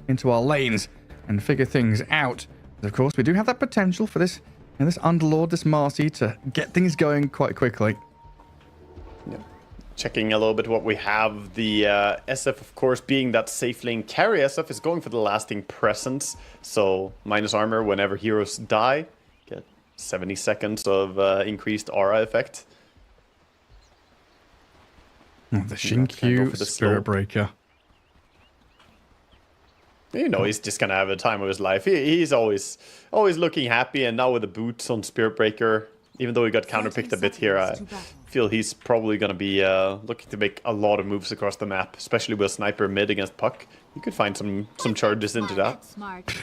into our lanes and figure things out. But of course, we do have that potential for this, this Underlord, this Marcy, to get things going quite quickly. Yeah. Checking a little bit what we have. The SF, of course, being that safe lane carry, SF is going for the lasting presence. So minus armor whenever heroes die. Get 70 seconds of increased aura effect. The Shinkyu Spirit Breaker. You know, he's just gonna have a time of his life. He's always looking happy, and now with the boots on Spirit Breaker, even though he got counterpicked a bit here, I feel he's probably gonna be looking to make a lot of moves across the map, especially with Sniper mid against Puck. You could find some charges into that.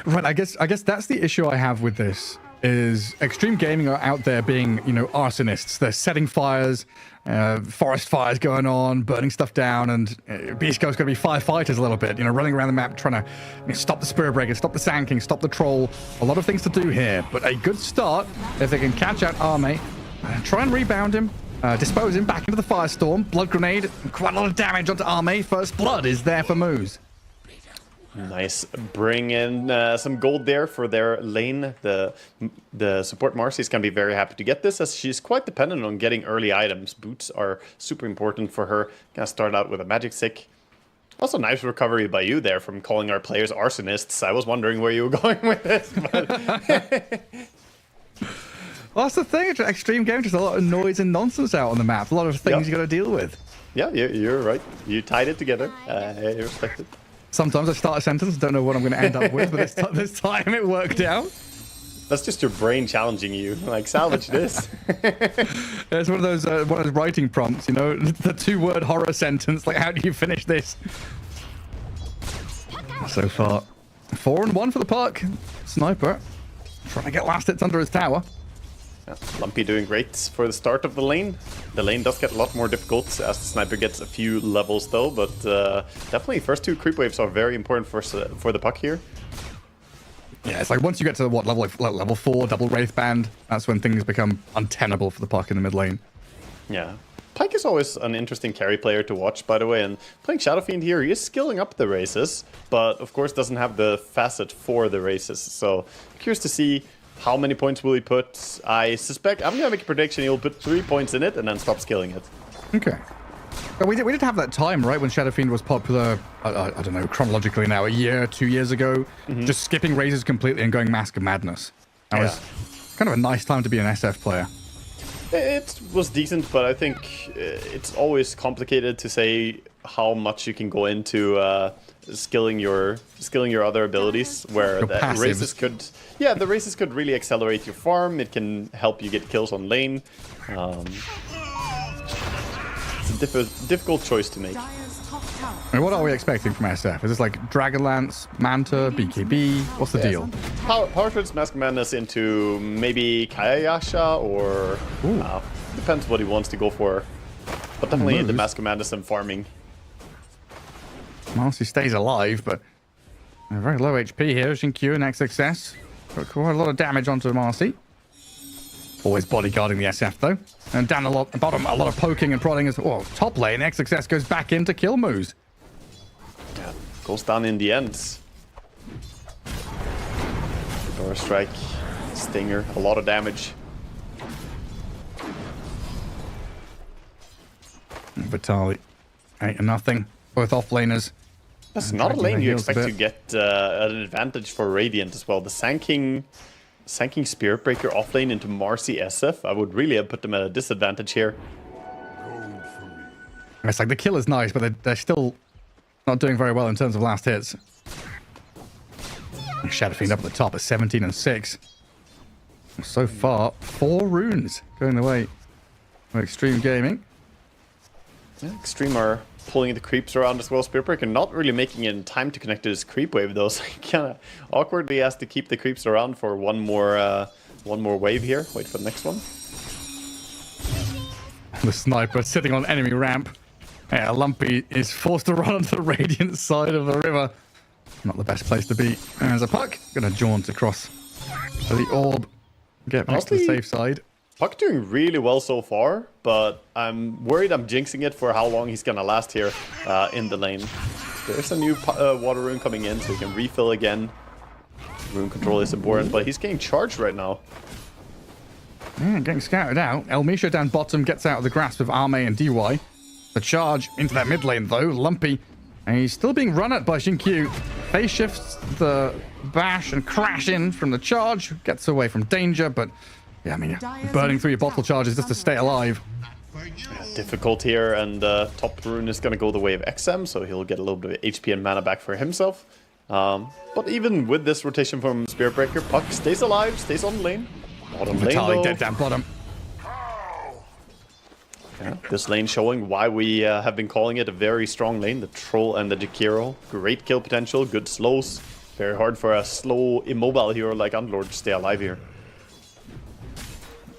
Right, I guess that's the issue I have with this. Is Xtreme Gaming are out there being, arsonists. They're setting fires, forest fires going on, burning stuff down, and Beastcoast going to be firefighters a little bit, running around the map trying to stop the Spirit Breaker, stop the Sand King, stop the Troll. A lot of things to do here, but a good start if they can catch out Arme, try and rebound him, dispose him back into the Firestorm, Blood Grenade, quite a lot of damage onto Arme. First Blood is there for Moose. Nice. Bring in some gold there for their lane. The support Marcy is going to be very happy to get this, as she's quite dependent on getting early items. Boots are super important for her. Going to start out with a magic stick. Also, nice recovery by you there from calling our players arsonists. I was wondering where you were going with this. But well, that's the thing. Xtreme Game, just a lot of noise and nonsense out on the map. A lot of things you got to deal with. Yeah, you're right. You tied it together. I respect it. Sometimes I start a sentence, don't know what I'm going to end up with, but this time it worked out. That's just your brain challenging you. Like, salvage this. It's one of those writing prompts, the 2-word horror sentence. Like, how do you finish this? So far, 4-1 for the Puck. Sniper trying to get last hits under his tower. Yeah, Lumpy doing great for the start of the lane. The lane does get a lot more difficult as the Sniper gets a few levels though, but definitely first 2 creep waves are very important for the Puck here. Yeah, it's like once you get to what level 4 double Wraith Band, that's when things become untenable for the Puck in the mid lane. Yeah. Pyke is always an interesting carry player to watch, by the way, and playing Shadow Fiend here, he is skilling up the races, but of course doesn't have the facet for the races, so curious to see how many points will he put. I suspect, I'm going to make a prediction, he'll put 3 points in it and then stop skilling it. Okay. Well, we did have that time, right, when Shadow Fiend was popular, I don't know, chronologically now, a year, 2 years ago, just skipping razes completely and going Mask of Madness. That was kind of a nice time to be an SF player. It was decent, but I think it's always complicated to say how much you can go into skilling your other abilities, where the races could the races could really accelerate your farm. It can help you get kills on lane. It's a difficult choice to make. I mean, what are we expecting from SF? Is this like Dragonlance, Manta, BKB? What's the deal? Power Trips Mask of Madness into maybe Kayayasha, or depends what he wants to go for. But definitely in the Mask of Madness and farming. Marcy stays alive, but very low HP here. Shinkyu and XXS. Got quite a lot of damage onto Marcy. Always bodyguarding the SF though. And down bottom, a lot of poking and prodding as well. Top lane, XXS goes back in to kill Moose. Yeah, goes down in the end. Door strike, stinger, a lot of damage. Vitali, 8-0. Both offlaners. That's not a lane you expect to get an advantage for Radiant as well. The Sand King Spirit Breaker offlane into Marcy SF. I would really have put them at a disadvantage here. It's like the kill is nice, but they're still not doing very well in terms of last hits. Shadow Fiend up at the top at 17-6. So far, 4 runes going the way of Xtreme Gaming. Yeah, Xtreme are pulling the creeps around as well. Spirit Breaker not really making it in time to connect to his creep wave though, so he kind of awkwardly has to keep the creeps around for one more wave here. Wait for the next one. The Sniper sitting on enemy ramp. Yeah, Lumpy is forced to run onto the Radiant side of the river. Not the best place to be. There's a Puck. Gonna jaunt across to the orb. Get back to the safe side. Puck doing really well so far, but I'm worried I'm jinxing it for how long he's gonna last here in the lane. There's a new water rune coming in, so he can refill again. Rune control is important, but he's getting charged right now. Yeah, getting scouted out. El Misho down bottom gets out of the grasp of Arme and DY. The charge into that mid lane, though. Lumpy. And he's still being run at by Xinkyu. Phase shifts the bash and crash in from the charge. Gets away from danger, but yeah, I mean, burning through your bottle charges just to stay alive. Difficult here, and top rune is going to go the way of XM, so he'll get a little bit of HP and mana back for himself. But even with this rotation from Spirit Breaker, Puck stays alive, stays on lane. Bottom lane, though. Dead down bottom. Yeah, this lane showing why we have been calling it a very strong lane. The Troll and the Jakiro. Great kill potential, good slows. Very hard for a slow, immobile hero like Unlord to stay alive here.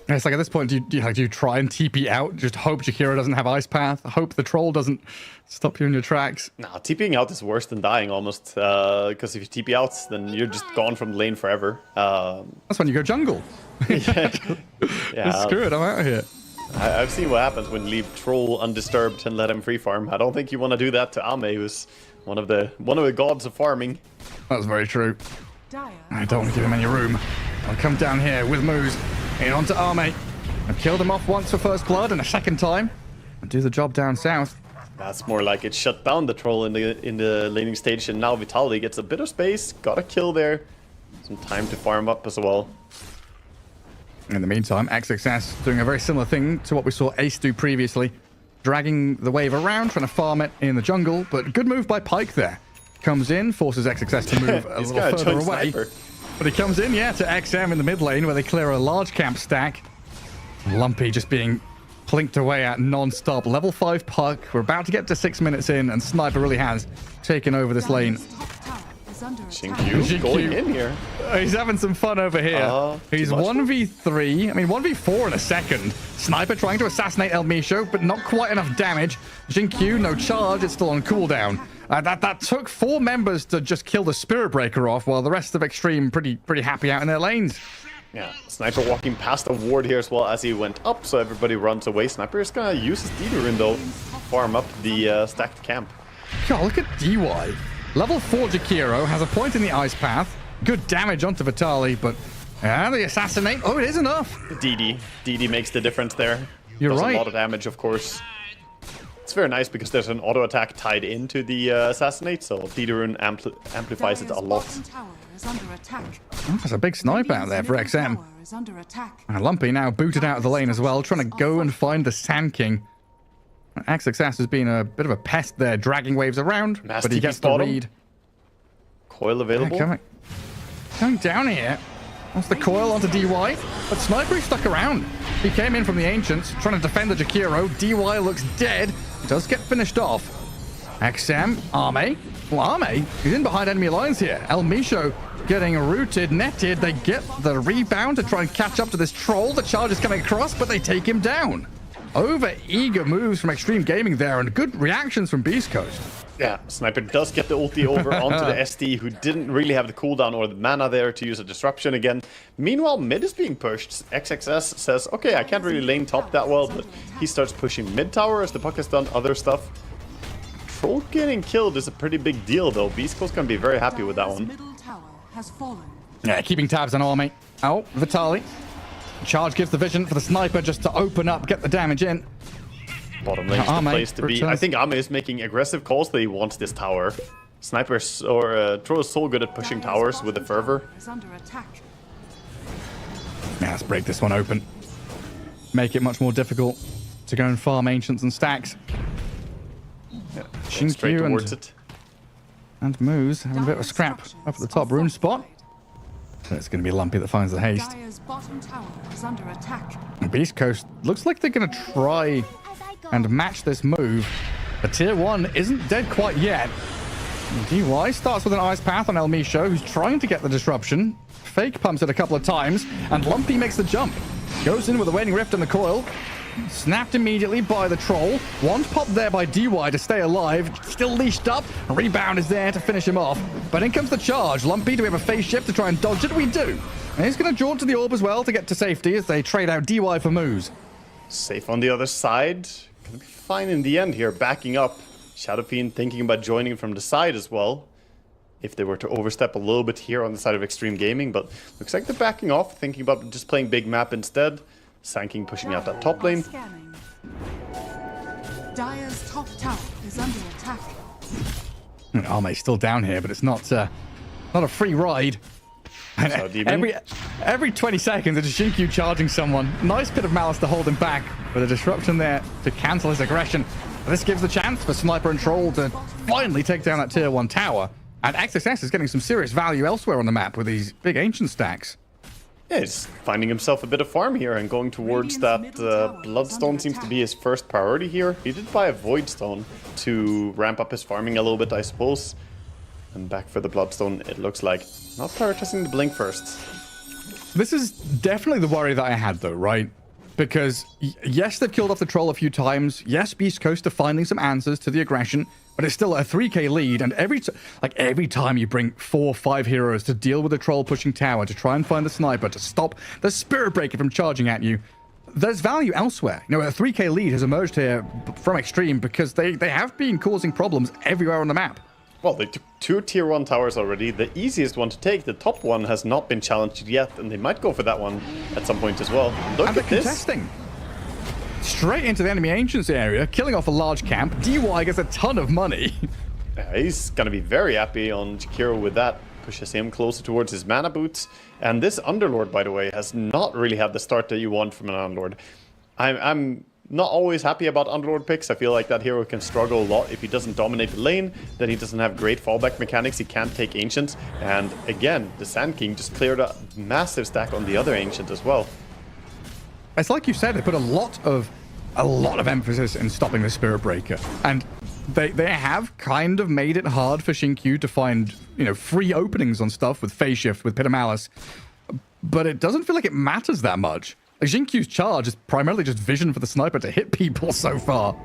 It's like at this point, do you try and TP out? Just hope Jakiro doesn't have Ice Path. Hope the Troll doesn't stop you in your tracks. Nah, TPing out is worse than dying almost. Because if you TP out, then you're just gone from the lane forever. That's when you go jungle. Yeah. Screw it, I'm out of here. I've seen what happens when you leave Troll undisturbed and let him free farm. I don't think you want to do that to Ame, who's one of the gods of farming. That's very true. I don't want to give him any room. I'll come down here with Moose. In onto Arme. I've killed him off once for first blood and a second time. And do the job down south. That's more like it shut down the Troll in the laning stage, and now Vitality gets a bit of space. Got a kill there. Some time to farm up as well. In the meantime, XXS doing a very similar thing to what we saw Ace do previously. Dragging the wave around, trying to farm it in the jungle. But good move by Pyke there. Comes in, forces XXS to move a little further away. Sniper. But he comes in, yeah, to XM in the mid lane where they clear a large camp stack. Lumpy just being plinked away at non-stop. Level 5 Puck. We're about to get to 6 minutes in, and Sniper really has taken over this lane. Xinkyu going in here. He's having some fun over here. He's 1v3. I mean, 1v4 in a second. Sniper trying to assassinate El Misho, but not quite enough damage. Xinkyu, no charge. It's still on cooldown. That took 4 members to just kill the Spirit Breaker off, while the rest of Xtreme pretty happy out in their lanes. Yeah, Sniper walking past the ward here as well as he went up, so everybody runs away. Sniper is going to use his Deedorun though, farm up the stacked camp. God, look at DY. Level 4 Jakiro has a point in the Ice Path. Good damage onto Vitali, but the assassinate. Oh, it is enough. DD makes the difference there. You're right. A lot of damage, of course. It's very nice because there's an auto attack tied into the assassinate, so Deedorun amplifies it a lot. Oh, that's a big snipe out there for XM. And Lumpy now booted out of the lane as well, trying to go and find the Sand King. XXS has been a bit of a pest there, dragging waves around, but he gets the read. Coil available. Yeah, coming down here. That's the coil onto DY, but Sniper stuck around. He came in from the Ancients, trying to defend the Jakiro. DY looks dead. He does get finished off. XM, Arme. Well, Arme, he's in behind enemy lines here. El Misho getting rooted, netted. They get the rebound to try and catch up to this Troll. The charge is coming across, but they take him down. Over eager moves from Xtreme Gaming there, and good reactions from Beastcoast. Yeah, Sniper does get the ulti over onto the SD, who didn't really have the cooldown or the mana there to use a disruption again. Meanwhile, mid is being pushed. XXS says, okay, I can't really lane top that well, but he starts pushing mid tower as the Puck has done other stuff. Troll getting killed is a pretty big deal, though. Beastcoast can be very happy with that one. Yeah, keeping tabs on Arme. Oh, Vitali. Charge gives the vision for the Sniper just to open up, get the damage in. Bottom lane is the place to be. I think Ame is making aggressive calls that he wants this tower. Sniper or Troll is so good at pushing towers with the fervor. Yeah, let's break this one open. Make it much more difficult to go and farm Ancients and stacks. Yeah, straight towards it. And Moose having a bit of a scrap up at the top rune spot. So it's going to be Lumpy that finds the haste. Beastcoast looks like they're going to try and match this move. But Tier 1 isn't dead quite yet. DY starts with an Ice Path on El Misho, who's trying to get the disruption. Fake pumps it a couple of times, and Lumpy makes the jump. Goes in with a Waning Rift in the coil. Snapped immediately by the Troll. One pop there by DY to stay alive. Still leashed up. A rebound is there to finish him off. But in comes the charge. Lumpy, do we have a phase shift to try and dodge it? We do. And he's going to jaunt to the orb as well to get to safety as they trade out DY for moves. Safe on the other side. Gonna be fine in the end here, backing up. Shadow Fiend thinking about joining from the side as well, if they were to overstep a little bit here on the side of Xtreme Gaming, but looks like they're backing off, thinking about just playing big map instead. Sand King pushing out that top lane. Dire's top tower is under attack. Arme's still down here, but it's not a free ride. Every 20 seconds, it's Xingqiu charging someone. Nice bit of malice to hold him back, with a disruption there to cancel his aggression. This gives the chance for Sniper and Troll to finally take down that tier 1 tower. And XSS is getting some serious value elsewhere on the map with these big ancient stacks. Yeah, he's finding himself a bit of farm here and going towards that Bloodstone seems to be his first priority here. He did buy a Voidstone to ramp up his farming a little bit, I suppose. And back for the Bloodstone, it looks like. Not prioritizing the Blink first. This is definitely the worry that I had, though, right? Because, yes, they've killed off the Troll a few times. Yes, Beastcoast are finding some answers to the aggression. But it's still a 3k lead, and every time you bring 4 or 5 heroes to deal with the Troll pushing tower, to try and find the Sniper, to stop the Spirit Breaker from charging at you, there's value elsewhere. You know, a 3k lead has emerged here from Xtreme because they have been causing problems everywhere on the map. Well, they took 2 tier 1 towers already. The easiest one to take, the top one, has not been challenged yet, and they might go for that one at some point as well. Look and at this. Contesting. Straight into the enemy ancients area, killing off a large camp. DY gets a ton of money. Yeah, he's going to be very happy on Jakiro with that. Pushes him closer towards his mana boots. And this Underlord, by the way, has not really had the start that you want from an Underlord. I'm not always happy about Underlord picks. I feel like that hero can struggle a lot if he doesn't dominate the lane. Then he doesn't have great fallback mechanics. He can't take Ancients. And again, the Sand King just cleared a massive stack on the other Ancient as well. It's like you said, they put a lot of emphasis in stopping the Spirit Breaker, and they have kind of made it hard for Xingqiu to find, you know, free openings on stuff with Phase Shift, with Pit of Malice, but it doesn't feel like it matters that much. Like, Xingqiu's charge is primarily just vision for the Sniper to hit people so far.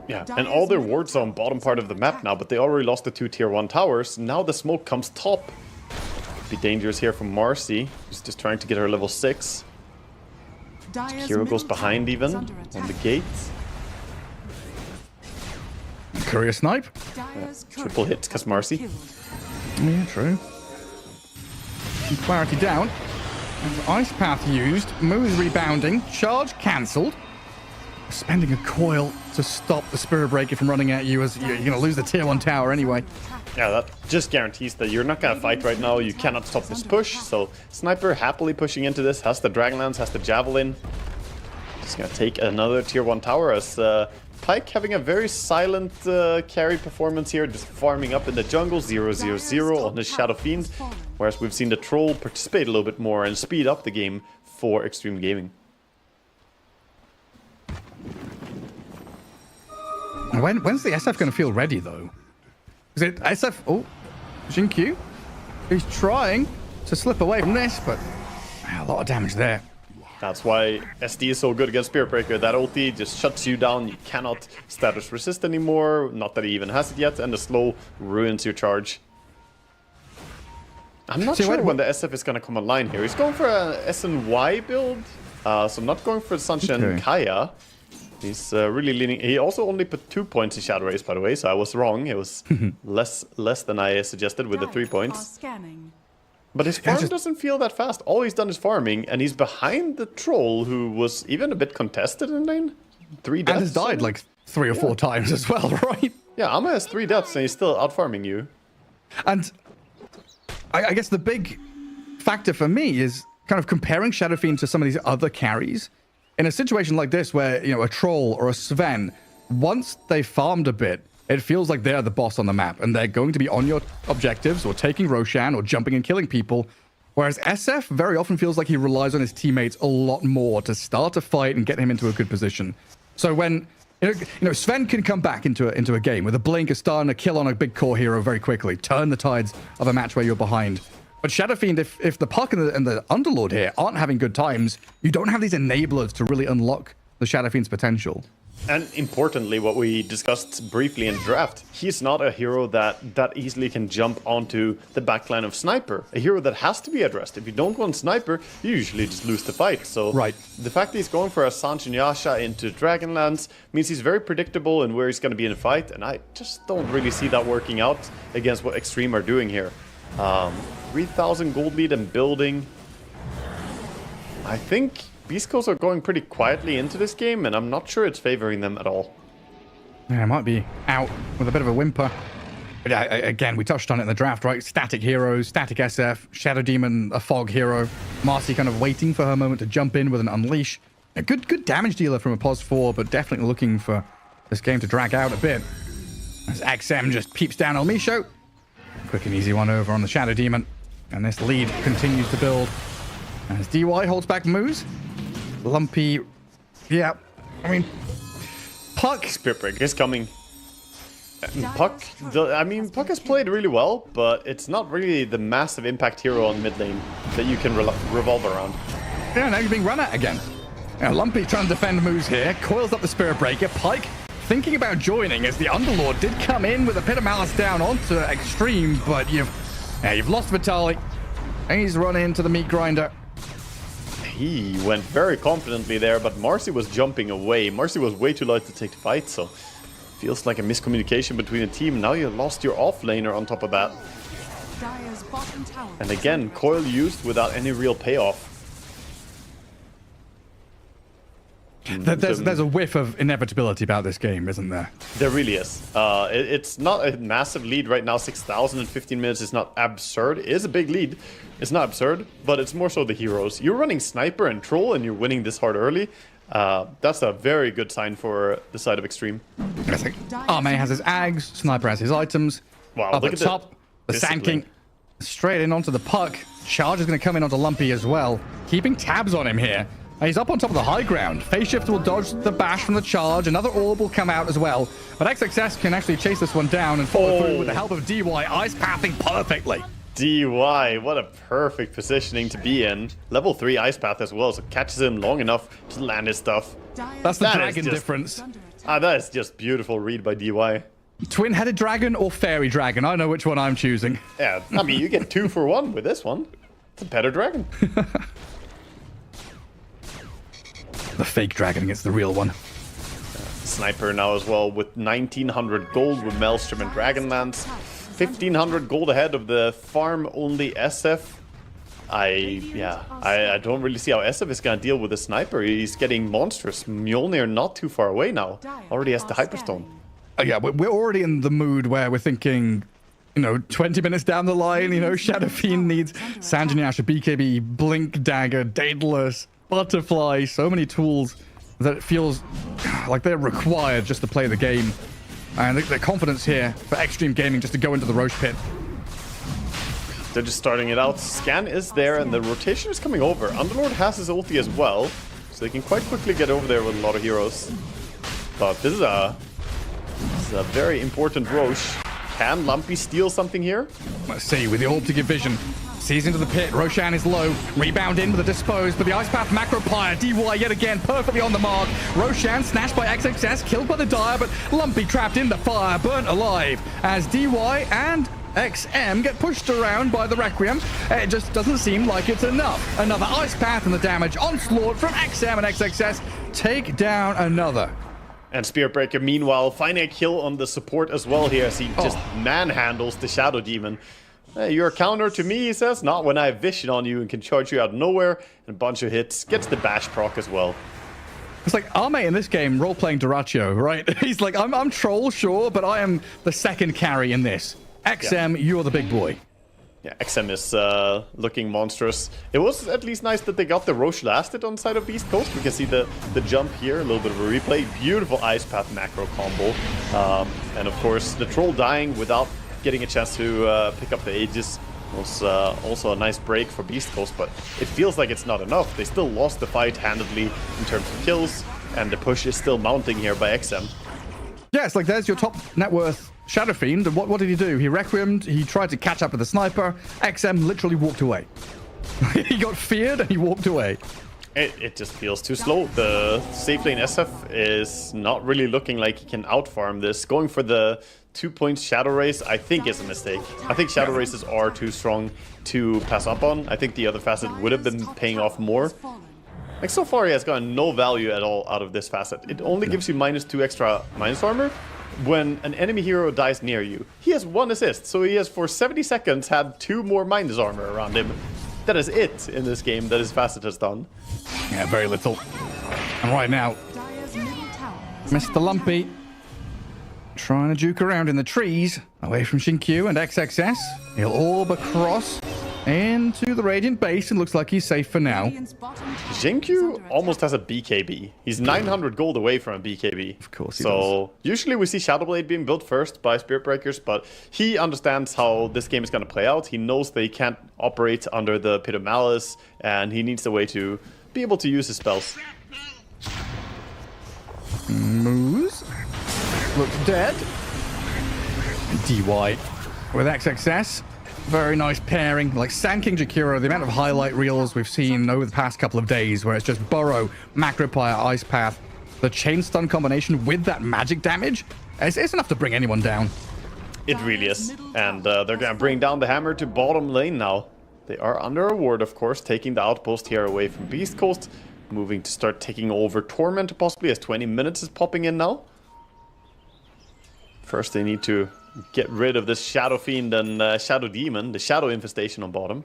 Yeah, and all their wards are on bottom part of the map now, but they already lost the 2 tier 1 towers. Now the smoke comes top. Could be dangerous here from Marcy, who's just trying to get her level 6. Hero goes behind even on the gates. Courier snipe. Triple hits because Marcy. Yeah, true. Some clarity down. Ice Path used. Moves rebounding. Charge cancelled. Spending a coil to stop the Spirit Breaker from running at you, as you're going to lose the tier 1 tower anyway. Yeah, that just guarantees that you're not going to fight right now. You cannot stop this push. So Sniper happily pushing into this. Has the Dragonlance, has the Javelin. Just going to take another tier 1 tower as Pyke having a very silent carry performance here. Just farming up in the jungle. 0-0-0 on his Shadow Fiend. Whereas we've seen the Troll participate a little bit more and speed up the game for Xtreme Gaming. When's the SF going to feel ready, though? Is it SF? Oh, Xingqiu. He's trying to slip away from this, but a lot of damage there. That's why SD is so good against Spirit Breaker. That ulti just shuts you down. You cannot status resist anymore. Not that he even has it yet. And the slow ruins your charge. I'm not sure when the SF is going to come online here. He's going for a SNY build. So not going for Sunshine Kaya. He's really leaning. He also only put 2 points in Shadow Race, by the way, so I was wrong. It was less than I suggested with the 3 points. But his farm doesn't feel that fast. All he's done is farming, and he's behind the Troll, who was even a bit contested in lane. 3 deaths. And has died like 3 or 4 times as well, right? Yeah, Amma has 3 deaths, and he's still out farming you. And I guess the big factor for me is kind of comparing Shadow Fiend to some of these other carries. In a situation like this where, you know, a Troll or a Sven, once they farmed a bit, it feels like they're the boss on the map and they're going to be on your objectives or taking Roshan or jumping and killing people. Whereas SF very often feels like he relies on his teammates a lot more to start a fight and get him into a good position. So when, you know, Sven can come back into a game with a blink, a stun, a kill on a big core hero very quickly, turn the tides of a match where you're behind. But Shadow Fiend, if the Puck and the Underlord here aren't having good times, you don't have these enablers to really unlock the Shadow Fiend's potential. And importantly, what we discussed briefly in draft, he's not a hero that easily can jump onto the backline of Sniper. A hero that has to be addressed. If you don't go on Sniper, you usually just lose the fight. So right. The fact that he's going for a Sanjin Yasha into Dragonlance means he's very predictable in where he's going to be in a fight. And I just don't really see that working out against what Xtreme are doing here. 3,000 gold lead and building. I think Beastcoast are going pretty quietly into this game, and I'm not sure it's favoring them at all. Yeah, it might be out with a bit of a whimper. But yeah, again, we touched on it in the draft, right? Static heroes, static SF, Shadow Demon, a fog hero. Marcy kind of waiting for her moment to jump in with an unleash. A good damage dealer from a pos 4, but definitely looking for this game to drag out a bit. As XM just peeps down on Misho. Quick and easy one over on the Shadow Demon. And this lead continues to build. As DY holds back moves. Lumpy, yeah, I mean, Puck. Spirit Break is coming. Puck, Puck has played really well, but it's not really the massive impact hero on mid lane that you can revolve around. Yeah, now you're being run at again. Now, Lumpy trying to defend moves here, coils up the Spirit Breaker. Pike thinking about joining as the Underlord did come in with a Pit of Malice down onto Xtreme, but you've lost Vitali. He's run into the meat grinder. He went very confidently there, but Marcy was jumping away. Marcy was way too light to take the fight, so feels like a miscommunication between the team. Now you lost your offlaner on top of that. And again, coil used without any real payoff. There's a whiff of inevitability about this game, isn't there? There really is. It's not a massive lead right now. 6,000 in 15 minutes is not absurd. It is a big lead. It's not absurd, but it's more so the heroes. You're running Sniper and Troll and you're winning this hard early. That's a very good sign for the side of Xtreme. I think Arme has his Ags, Sniper has his items. Wow, up look at at top, the Sand straight in onto the Puck. Charge is going to come in onto Lumpy as well, keeping tabs on him here. He's up on top of the high ground. Phase Shift will dodge the bash from the charge. Another orb will come out as well. But XXS can actually chase this one down and follow through with the help of DY. Ice pathing perfectly. DY, what a perfect positioning to be in. Level 3 Ice Path as well, so catches him long enough to land his stuff. That's the dragon difference. That is just beautiful read by DY. Twin-headed dragon or fairy dragon? I know which one I'm choosing. Yeah, I mean, you get 2 for 1 with this one. It's a better dragon. The fake dragon against the real one. Sniper now as well with 1,900 gold with Maelstrom and Dragonlance. 1,500 gold ahead of the farm-only SF. I don't really see how SF is going to deal with the Sniper. He's getting monstrous. Mjolnir not too far away now. Already has the Hyperstone. Yeah, we're already in the mood where we're thinking, 20 minutes down the line, Shadow Fiend needs Sanjin Yasha, BKB, Blink Dagger, Daedalus, Butterfly, so many tools that it feels like they're required just to play the game. And the confidence here for Xtreme Gaming just to go into the Roche pit. They're just starting it out. Scan is there and the rotation is coming over. Underlord has his ulti as well, so they can quite quickly get over there with a lot of heroes. But this is a very important Roche. Can Lumpy steal something here? Let's see, with the orb to give vision. Sees into the pit, Roshan is low, rebound in with a dispose, but the Ice Path Macro Pyre, DY yet again, perfectly on the mark. Roshan snatched by XXS, killed by the Dire, but Lumpy trapped in the fire, burnt alive, as DY and XM get pushed around by the Requiem. It just doesn't seem like it's enough. Another Ice Path and the damage onslaught from XM and XXS take down another. And Spirit Breaker, meanwhile, finding a kill on the support as well here as he just manhandles the Shadow Demon. Hey, you're a counter to me, he says. Not when I have vision on you and can charge you out of nowhere. And a bunch of hits. Gets the bash proc as well. It's like Arme in this game role-playing Duraccio, right? He's like, I'm troll, sure, but I am the second carry in this. XM, you're the big boy. Yeah, XM is looking monstrous. It was at least nice that they got the Roche lasted on the side of Beastcoast. We can see the jump here, a little bit of a replay. Beautiful Ice Path macro combo. And of course, the troll dying without getting a chance to pick up the Aegis was also a nice break for Beastcoast, but it feels like it's not enough. They still lost the fight handedly in terms of kills, and the push is still mounting here by XM. Yeah, it's like there's your top net worth Shadow Fiend, and what did he do? He Requiemed, he tried to catch up with the Sniper, XM literally walked away. He got feared and he walked away. It just feels too slow. The safe lane SF is not really looking like he can outfarm this. Going for the 2-point Shadow Race, I think, is a mistake. I think Shadow Races are too strong to pass up on. I think the other facet would have been paying off more. Like, so far he has gotten no value at all out of this facet. It only gives you -2 extra minus armor when an enemy hero dies near you. He has 1 assist, so he has for 70 seconds had 2 more minus armor around him. That is it in this game that his facet has done. Yeah, very little. And right now, Mr. Lumpy trying to juke around in the trees away from Xinkyu and XXS. He'll orb across into the Radiant base and looks like he's safe for now. Xinkyu almost has a BKB. He's 900 gold away from a BKB. Of course he does. Usually we see Shadowblade being built first by Spirit Breakers, but he understands how this game is going to play out. He knows that he can't operate under the Pit of Malice, and he needs a way to be able to use his spells. Moose looks dead. DY with XXS. Very nice pairing. Like Sand King Jakiro, the amount of highlight reels we've seen over the past couple of days where it's just Burrow, Macropire, Ice Path, the chain stun combination with that magic damage, it's enough to bring anyone down. It really is. And they're going to bring down the hammer to bottom lane now. They are under a ward, of course, taking the outpost here away from Beastcoast, moving to start taking over Torment possibly as 20 minutes is popping in now. First they need to get rid of this Shadow Fiend and Shadow Demon, the Shadow Infestation on bottom.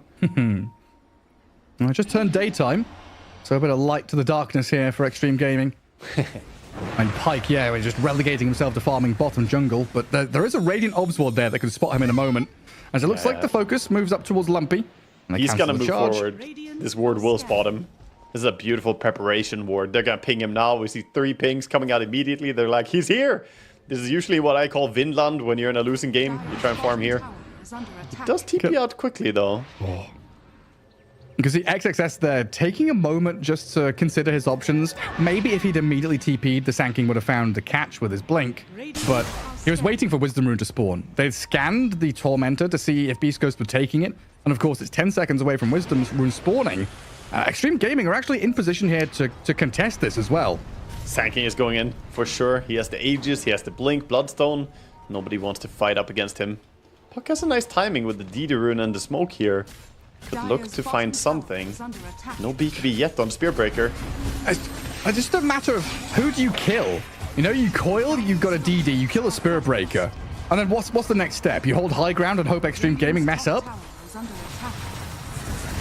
I just turned daytime, so a bit of light to the darkness here for Xtreme Gaming. And Pyke, yeah, he's just relegating himself to farming bottom jungle, but there is a Radiant Obs ward there that could spot him in a moment. As it looks like the focus moves up towards Lumpy. He's gonna move forward. This ward will spot him. This is a beautiful preparation ward. They're gonna ping him now. We see 3 pings coming out immediately. They're like, he's here! This is usually what I call Vinland when you're in a losing game. You try and farm here. He does TP out quickly, though. Oh. Because the XXS there, taking a moment just to consider his options. Maybe if he'd immediately TP'd, the Sand King would have found the catch with his blink. But he was waiting for Wisdom Rune to spawn. They'd scanned the Tormentor to see if Beastcoast were taking it. And of course, it's 10 seconds away from Wisdom Rune spawning. Xtreme Gaming are actually in position here to contest this as well. Sand King is going in, for sure. He has the Aegis, he has the Blink, Bloodstone. Nobody wants to fight up against him. Puck has a nice timing with the Dida Rune and the smoke here. Could look to find something. No BKB yet on Spearbreaker. It's just a matter of who do you kill? You know, you coil, you've got a DD, you kill a Spearbreaker. And then what's the next step? You hold high ground and hope Xtreme Gaming mess up?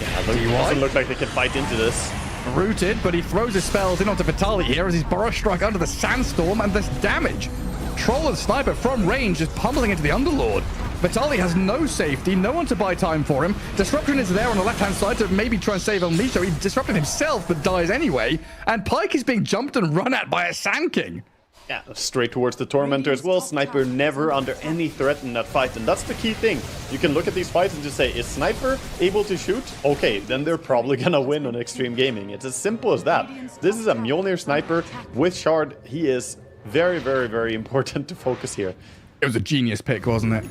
Yeah, it doesn't look like they can fight into this. Rooted, but he throws his spells in onto Vitali here as he's burrow struck under the sandstorm and this damage. Troll and Sniper from range just pummeling into the Underlord. Vitali has no safety, no one to buy time for him. Disruption is there on the left-hand side to maybe try and save El Mito. He disrupted himself, but dies anyway. And Pyke is being jumped and run at by a Sand King. Yeah, straight towards the Tormentor as well. Sniper never under any threat in that fight, and that's the key thing. You can look at these fights and just say, is Sniper able to shoot? Okay, then they're probably gonna win on Xtreme Gaming. It's as simple as that. This is a Mjolnir Sniper with Shard. He is very, very, very important to focus here. It was a genius pick, wasn't it?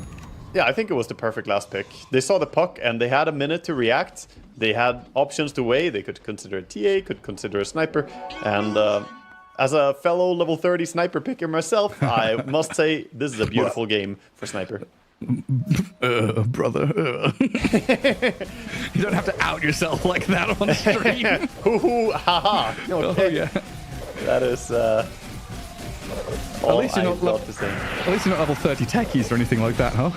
Yeah, I think it was the perfect last pick. They saw the puck and they had a minute to react. They had options to weigh. They could consider a TA, could consider a Sniper, and as a fellow level 30 Sniper picker myself, I must say this is a beautiful game for Sniper. Brother. You don't have to out yourself like that on stream. Hoo-hoo, haha. Okay. Oh, yeah. That is at least you're not level 30 techies or anything like that, huh?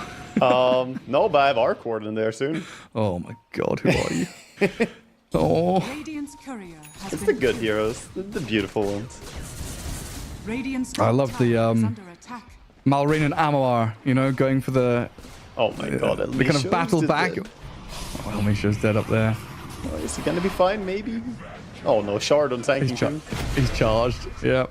No, but I have Arcord in there soon. Oh my god, who are you? Oh. It's the good heroes, the beautiful ones. I love the Malrine and Amoar, you know, going for the oh my god, the kind of battle back. Dead. Oh, Elmisha's dead up there. Oh, is he gonna be fine? Maybe. Oh no, Shard on tanking. He's charged. Yeah.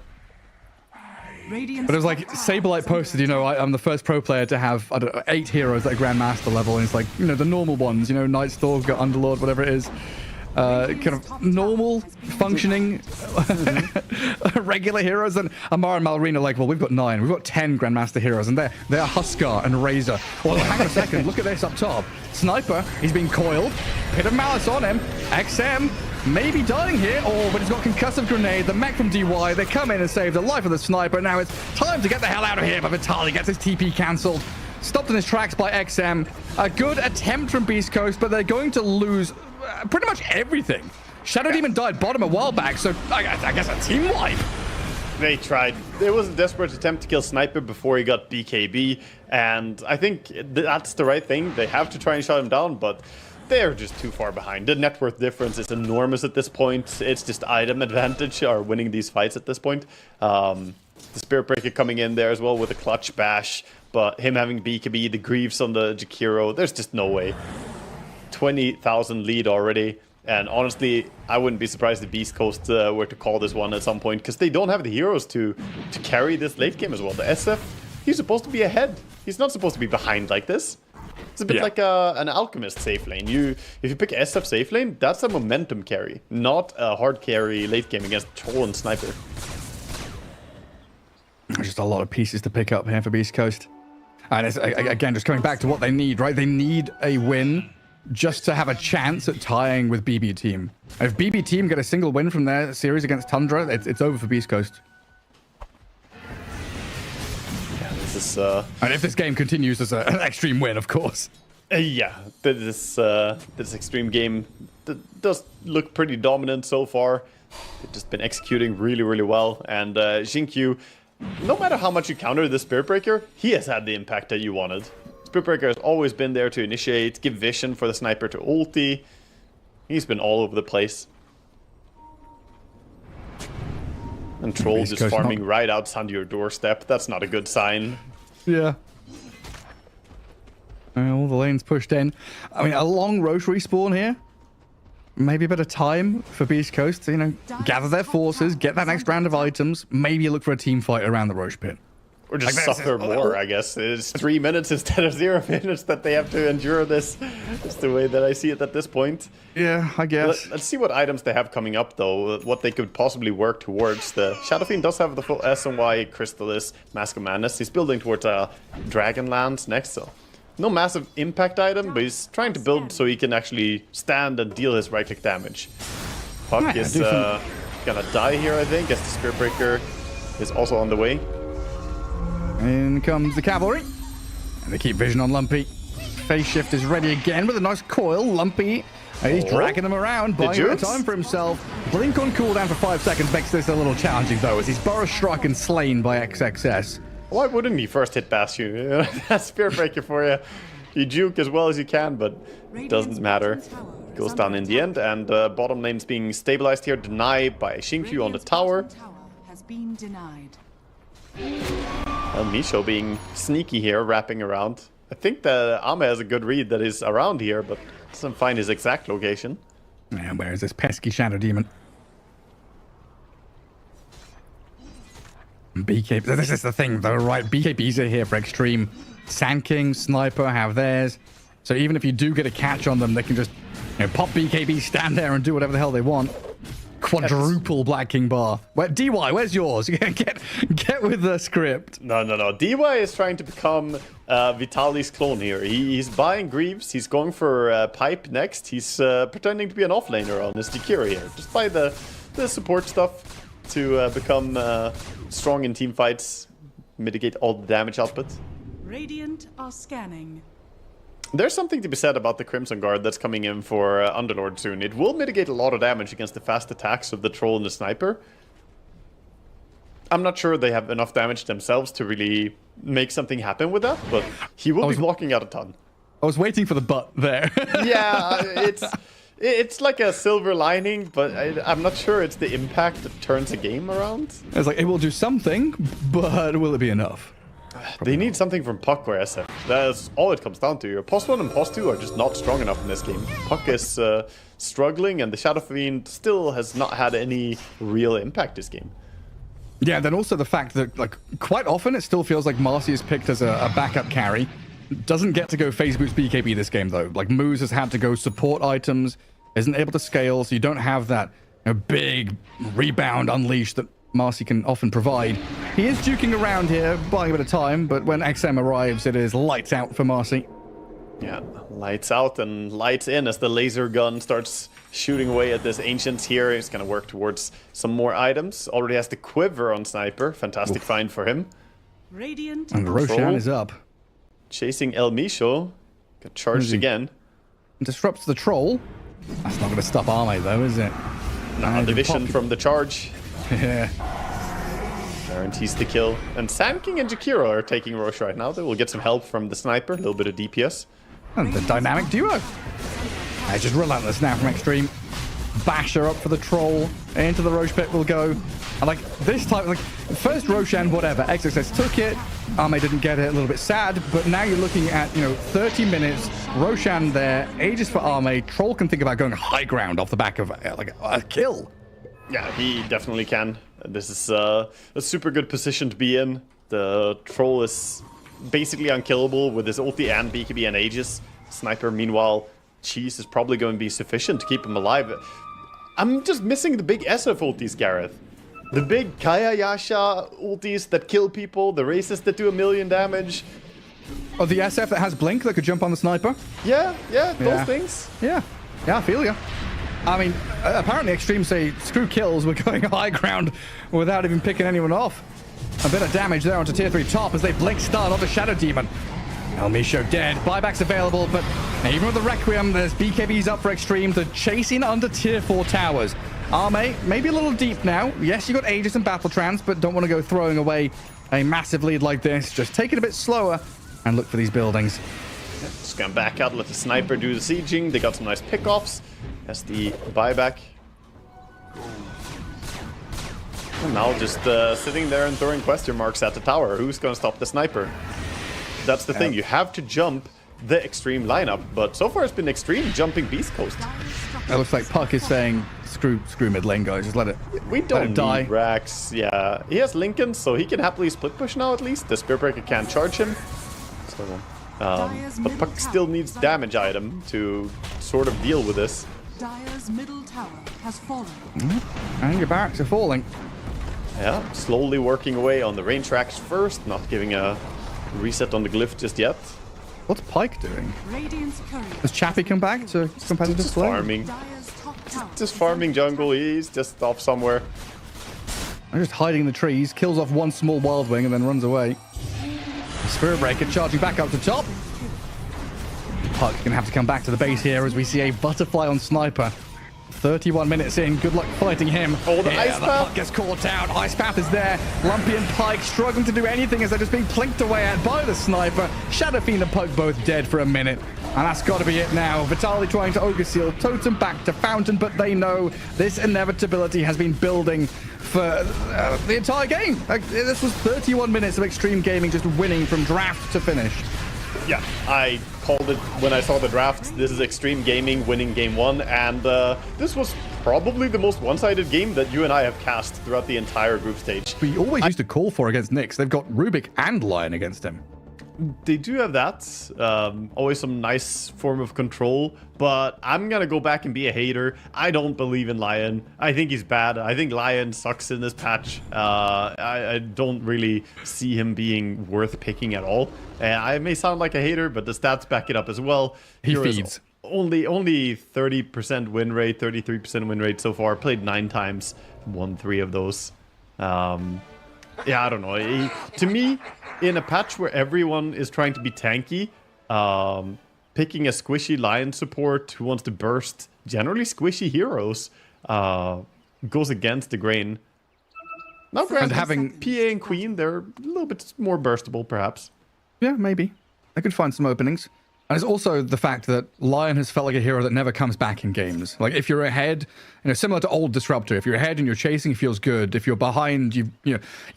But it was like Saberlight posted, you know, I'm the first pro player to have, I don't know, 8 heroes at Grandmaster level, and it's like, you know, the normal ones, you know, Nightstalk, got Underlord, whatever it is. Kind of normal, functioning, regular heroes. And Amara and Malrine are like, well, we've got 9, we've got 10 Grandmaster heroes, and they're Huskar and Razor. Well, hang on a second, look at this up top. Sniper, he's being coiled. Pit of Malice on him. XM, maybe dying here. Oh, but he's got concussive grenade. The mech from DY, they come in and save the life of the sniper. Now it's time to get the hell out of here, but Vitaly gets his TP cancelled. Stopped in his tracks by XM. A good attempt from Beastcoast, but they're going to lose pretty much everything. Shadow Demon died bottom a while back, so I guess a team wipe. They tried. It was a desperate attempt to kill Sniper before he got BKB, and I think that's the right thing. They have to try and shut him down, but they're just too far behind. The net worth difference is enormous at this point. It's just item advantage are winning these fights at this point. The Spirit Breaker coming in there as well with a clutch bash, but him having BKB, the Greaves on the Jakiro, there's just no way. 20,000 lead already. And honestly, I wouldn't be surprised if Beastcoast were to call this one at some point, because they don't have the heroes to carry this late game as well. The SF, he's supposed to be ahead. He's not supposed to be behind like this. It's a bit like an Alchemist safe lane. If you pick SF safe lane, that's a momentum carry, not a hard carry late game against Troll and Sniper. Just a lot of pieces to pick up here for Beastcoast. And it's, again, just coming back to what they need, right? They need a win just to have a chance at tying with BB Team. If BB Team get a single win from their series against Tundra, it's over for Beastcoast. Yeah, this is... And if this game continues as an extreme win, of course. Yeah, this extreme game does look pretty dominant so far. They've just been executing really, really well. And Xinkyu, no matter how much you counter the Spirit Breaker, he has had the impact that you wanted. Spirit Breaker has always been there to initiate, give vision for the sniper to ulti. He's been all over the place. And Troll just farming right outside your doorstep. That's not a good sign. Yeah. All the lanes pushed in. I mean, a long Roche respawn here. Maybe a bit of time for Beastcoast to, you know, gather their forces, get that next round of items, maybe look for a team fight around the Roche pit. Or just suffer more, I guess. It's 3 minutes instead of 0 minutes that they have to endure this. That's the way that I see it at this point. Yeah, I guess. Let's see what items they have coming up, though. What they could possibly work towards. The Shadow Fiend does have the full SNY, Crystallis, Mask of Madness. He's building towards Dragonlance next, so no massive impact item, but he's trying to build so he can actually stand and deal his right-click damage. Puck is gonna die here, I think, as the Spirit Breaker is also on the way. In comes the cavalry. And they keep vision on Lumpy. Phase shift is ready again with a nice coil. Lumpy, he's dragging them around, buying a bit of time for himself. Blink on cooldown for 5 seconds makes this a little challenging, though, as he's burrow struck and slain by XXS. Why wouldn't he first hit Bastion? That's Spirit Breaker for you. You juke as well as you can, but it doesn't matter. Goes down in the end, and bottom lane's being stabilized here. Denied by Xinkyu on the tower. Has been denied. Well, Misho being sneaky here, wrapping around. I think that Ame has a good read that he's around here, but doesn't find his exact location. And where is this pesky Shadow Demon? BKB, this is the thing though, right? BKBs are here for Xtreme. Sand King, Sniper have theirs. So even if you do get a catch on them, they can just, you know, pop BKB, stand there and do whatever the hell they want. Quadruple Black King bar. Where, DY, where's yours? Get with the script. No. DY is trying to become Vitaly's clone here. He's buying Greaves. He's going for Pipe next. He's pretending to be an offlaner on his Jakiro here. Just buy the support stuff to become strong in team fights, mitigate all the damage output. Radiant are scanning. There's something to be said about the Crimson Guard that's coming in for Underlord soon. It will mitigate a lot of damage against the fast attacks of the Troll and the Sniper. I'm not sure they have enough damage themselves to really make something happen with that, but he will be blocking out a ton. I was waiting for the butt there. Yeah, it's like a silver lining, but I'm not sure it's the impact that turns a game around. It's like, it will do something, but will it be enough? They need something from Puck or SF. That's all it comes down to. Your Post 1 and Post 2 are just not strong enough in this game. Puck is struggling, and the Shadow Fiend still has not had any real impact this game. Yeah, then also the fact that, like, quite often it still feels like Marcy is picked as a backup carry. Doesn't get to go phase boost BKB this game, though. Like, Moose has had to go support items, isn't able to scale, so you don't have that, you know, big rebound unleash that Marcy can often provide. He is juking around here, buying a bit of time, but when XM arrives, it is lights out for Marcy. Yeah, lights out and lights in as the laser gun starts shooting away at this Ancients here. He's going to work towards some more items. Already has the quiver on Sniper. Fantastic find for him. Radiant And Roshan is up. Chasing El Micho. Got charged again. Disrupts the troll. That's not going to stop Arme though, is it? Nah, the vision from the charge. Yeah. Guarantees the kill. And Sand King and Jakiro are taking Roche right now. They will get some help from the Sniper. A little bit of DPS. And the dynamic duo. It's just relentless now from Xtreme. Basher up for the troll. Into the Roche pit will go. And like this time, like first Roshan, whatever. XXS took it. Arme didn't get it. A little bit sad. But now you're looking at, 30 minutes. Roshan there. Ages for Arme. Troll can think about going high ground off the back of like a kill. Yeah, he definitely can. This is a super good position to be in. The troll is basically unkillable with his ulti and BKB and Aegis. Sniper, meanwhile, cheese is probably going to be sufficient to keep him alive. I'm just missing the big SF ultis, Gareth. The big Kaya Yasha ultis that kill people, the races that do 1,000,000 damage. Oh, the SF that has Blink that could jump on the Sniper? Yeah, those things. Yeah, I feel you. I mean, apparently Xtreme say screw kills, we're going high ground without even picking anyone off. A bit of damage there onto tier 3 top as they blink start onto Shadow Demon. El Micho dead. Buybacks available, but even with the Requiem, there's BKBs up for Xtreme. They're chasing under tier 4 towers. Arme, maybe a little deep now. Yes, you got Aegis and Battle Trance, but don't want to go throwing away a massive lead like this. Just take it a bit slower and look for these buildings. Just gonna back out, let the Sniper do the sieging. They got some nice pickoffs. As the buyback. And now just sitting there and throwing question marks at the tower. Who's gonna stop the Sniper? That's the thing. You have to jump the Xtreme lineup, but so far it's been Xtreme jumping Beastcoast. It looks like Puck is saying, screw mid lane, guys. Just let it. We don't die. need Rax. Yeah, he has Lincoln, so he can happily split push now at least. The Spear Breaker can't charge him. So, but Puck still needs damage item to sort of deal with this. Dire's middle tower has fallen. And your barracks are falling. Yeah, slowly working away on the range tracks first, not giving a reset on the glyph just yet. What's Pike doing? Radiant's courier. Does Chappie come back to competitive Just play? farming. Dire's top tower. Just farming jungle. He's just off somewhere. I'm just hiding in the trees, kills off one small wild wing and then runs away. Spirit Breaker charging back up to top. Puck gonna have to come back to the base here as we see a butterfly on Sniper. 31 minutes in, good luck fighting him. Oh, the Ice the Path. Puck gets caught out. Ice Path is there. Lumpy and Pike struggling to do anything as they're just being plinked away at by the Sniper. Shadow Fiend and Puck both dead for a minute. And that's got to be it now. Vitali trying to Ogre Seal, Totem back to Fountain, but they know this inevitability has been building for the entire game. This was 31 minutes of Xtreme Gaming just winning from draft to finish. Yeah, I called it when I saw the draft. This is Xtreme Gaming winning game 1, and this was probably the most one-sided game that you and I have cast throughout the entire group stage. We always used to call for against Nyx. They've got Rubik and Lion against him. They do have that. Always some nice form of control, but I'm gonna go back and be a hater. I don't believe in Lion. I think he's bad. I think Lion sucks in this patch. I don't really see him being worth picking at all. I may sound like a hater, but the stats back it up as well. He Heroes feeds. Only 30% win rate, 33% win rate so far. Played 9 times, won 3 of those. Yeah, I don't know. To me, in a patch where everyone is trying to be tanky, picking a squishy Lion support who wants to burst generally squishy heroes goes against the grain. Now, granted, having- PA and Queen, they're a little bit more burstable, perhaps. Yeah, maybe. I could find some openings. And it's also the fact that Lion has felt like a hero that never comes back in games. Like, if you're ahead, similar to old Disruptor, if you're ahead and you're chasing, it feels good. If you're behind, you